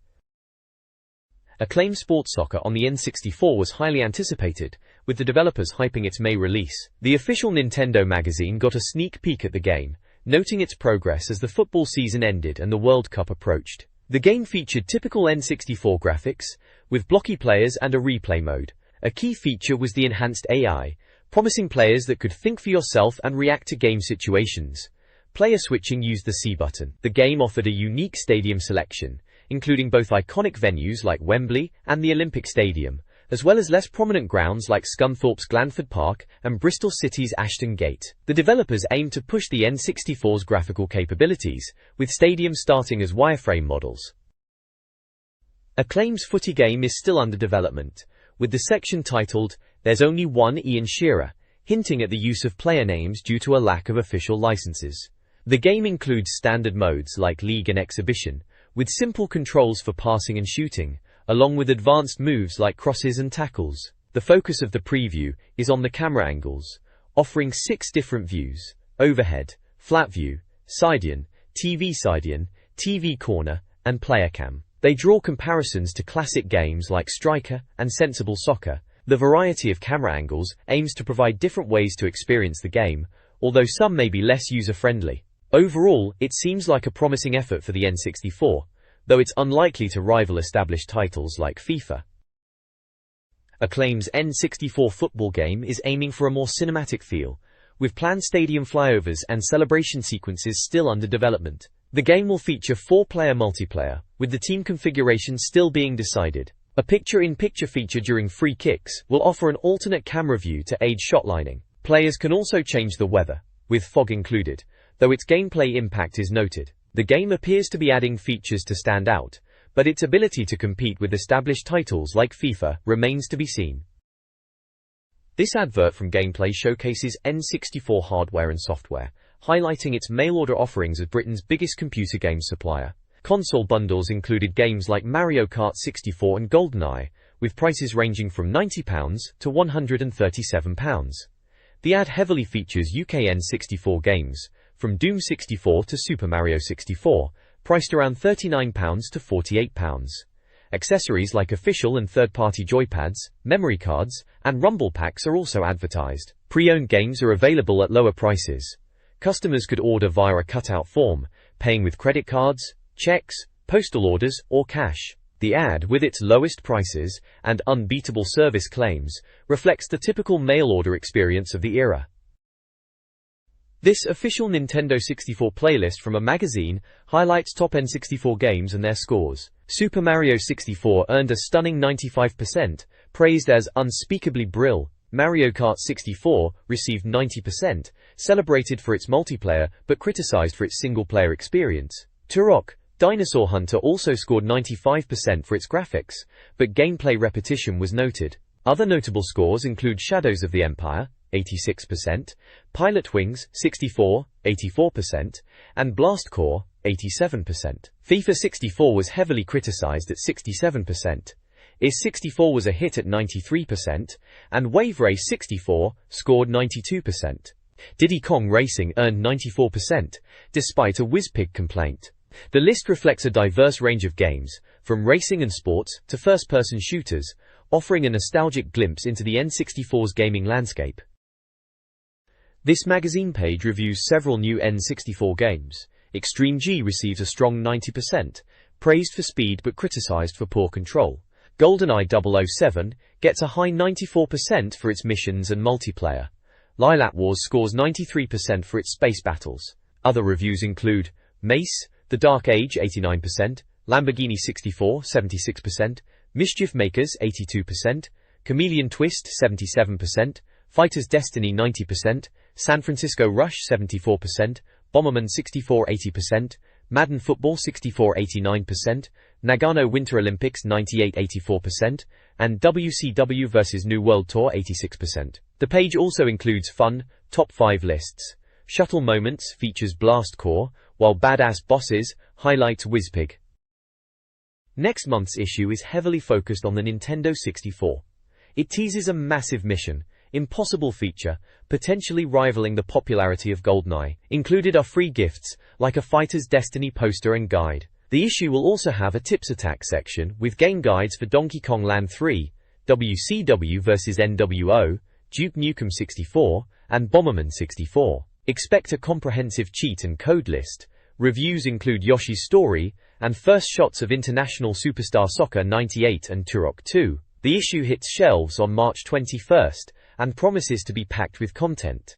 [SPEAKER 1] Acclaimed Sports Soccer on the N64 was highly anticipated, with the developers hyping its May release. The official Nintendo magazine got a sneak peek at the game, noting its progress as the football season ended and the World Cup approached. The game featured typical N64 graphics, with blocky players and a replay mode. A key feature was the enhanced AI, promising players that could think for yourself and react to game situations. Player switching used the C button. The game offered a unique stadium selection, including both iconic venues like Wembley and the Olympic Stadium, as well as less prominent grounds like Scunthorpe's Glanford Park and Bristol City's Ashton Gate. The developers aimed to push the N64's graphical capabilities, with stadiums starting as wireframe models. Acclaim's footy game is still under development, with the section titled, "There's Only One Ian Shearer," hinting at the use of player names due to a lack of official licenses. The game includes standard modes like League and Exhibition, with simple controls for passing and shooting, along with advanced moves like crosses and tackles. The focus of the preview is on the camera angles, offering 6 different views: overhead, flat view, side-on, TV corner, and player cam. They draw comparisons to classic games like Striker and Sensible Soccer. The variety of camera angles aims to provide different ways to experience the game, although some may be less user-friendly. Overall, it seems like a promising effort for the N64, though it's unlikely to rival established titles like FIFA. Acclaim's N64 football game is aiming for a more cinematic feel, with planned stadium flyovers and celebration sequences still under development. The game will feature 4-player multiplayer, with the team configuration still being decided. A picture-in-picture feature during free kicks will offer an alternate camera view to aid shotlining. Players can also change the weather, with fog included, though its gameplay impact is noted. The game appears to be adding features to stand out, but its ability to compete with established titles like FIFA remains to be seen. This advert from Gameplay showcases N64 hardware and software, highlighting its mail-order offerings as Britain's biggest computer games supplier. Console bundles included games like Mario Kart 64 and GoldenEye, with prices ranging from £90 to £137. The ad heavily features UK N64 games, from Doom 64 to Super Mario 64, priced around £39 to £48. Accessories like official and third-party joypads, memory cards, and rumble packs are also advertised. Pre-owned games are available at lower prices. Customers could order via a cutout form, paying with credit cards, checks, postal orders, or cash. The ad, with its lowest prices and unbeatable service claims, reflects the typical mail-order experience of the era. This official Nintendo 64 playlist from a magazine highlights top N64 games and their scores. Super Mario 64 earned a stunning 95%, praised as unspeakably brill. Mario Kart 64 received 90%, celebrated for its multiplayer but criticized for its single-player experience. Turok: Dinosaur Hunter also scored 95% for its graphics, but gameplay repetition was noted. Other notable scores include Shadows of the Empire, 86%, Pilot Wings, 64, 84%, and Blast Corps, 87%. FIFA 64 was heavily criticized at 67%. Is 64 was a hit at 93%, and Wave Race 64 scored 92%. Diddy Kong Racing earned 94%, despite a WizPig complaint. The list reflects a diverse range of games, from racing and sports to first-person shooters, offering a nostalgic glimpse into the N64's gaming landscape. This magazine page reviews several new N64 games. Extreme G receives a strong 90%, praised for speed but criticized for poor control. GoldenEye 007 gets a high 94% for its missions and multiplayer. Lilat Wars scores 93% for its space battles. Other reviews include Mace, The Dark Age 89%, Lamborghini 64 76%, Mischief Makers 82%, Chameleon Twist 77%, Fighter's Destiny 90%, San Francisco Rush 74%, Bomberman 64 80%, Madden Football 64 89%, Nagano Winter Olympics 98 84%, and WCW vs New World Tour 86%. The page also includes fun, top 5 lists. Shuttle Moments features Blast Corps, while Badass Bosses highlights Whizpig. Next month's issue is heavily focused on the Nintendo 64. It teases a massive mission, impossible feature, potentially rivaling the popularity of GoldenEye. Included are free gifts, like a Fighter's Destiny poster and guide. The issue will also have a Tips Attack section, with game guides for Donkey Kong Land 3, WCW vs NWO, Duke Nukem 64, and Bomberman 64. Expect a comprehensive cheat and code list. Reviews include Yoshi's Story, and first shots of International Superstar Soccer 98 and Turok 2. The issue hits shelves on March 21st, and promises to be packed with content.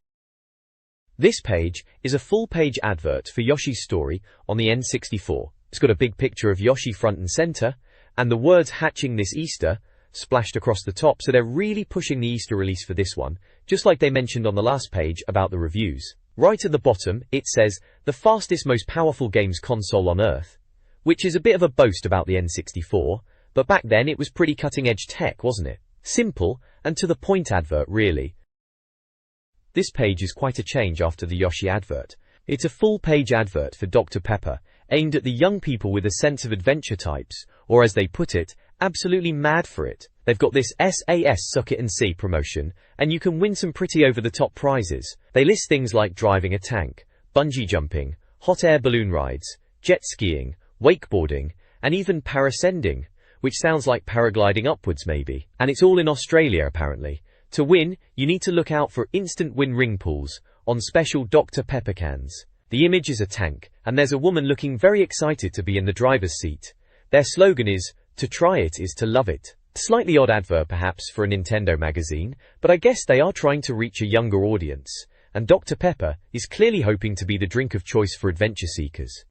[SPEAKER 1] This page is a full-page advert for Yoshi's Story on the N64. It's got a big picture of Yoshi front and center, and the words "Hatching this Easter" splashed across the top, so they're really pushing the Easter release for this one, just like they mentioned on the last page about the reviews. Right at the bottom, it says, "the fastest, most powerful games console on Earth," which is a bit of a boast about the N64, but back then it was pretty cutting-edge tech, wasn't it? Simple, and to the point advert, really. This page is quite a change after the Yoshi advert. It's a full-page advert for Dr. Pepper, aimed at the young people with a sense of adventure types, or as they put it, absolutely mad for it. They've got this SAS Suck It and See promotion, and you can win some pretty over-the-top prizes. They list things like driving a tank, bungee jumping, hot air balloon rides, jet skiing, wakeboarding, and even parascending, which sounds like paragliding upwards maybe. And it's all in Australia apparently. To win, you need to look out for instant win ring pulls on special Dr. Pepper cans. The image is a tank, and there's a woman looking very excited to be in the driver's seat. Their slogan is, "To try it is to love it." Slightly odd advert perhaps for a Nintendo magazine, but I guess they are trying to reach a younger audience, and Dr. Pepper is clearly hoping to be the drink of choice for adventure seekers.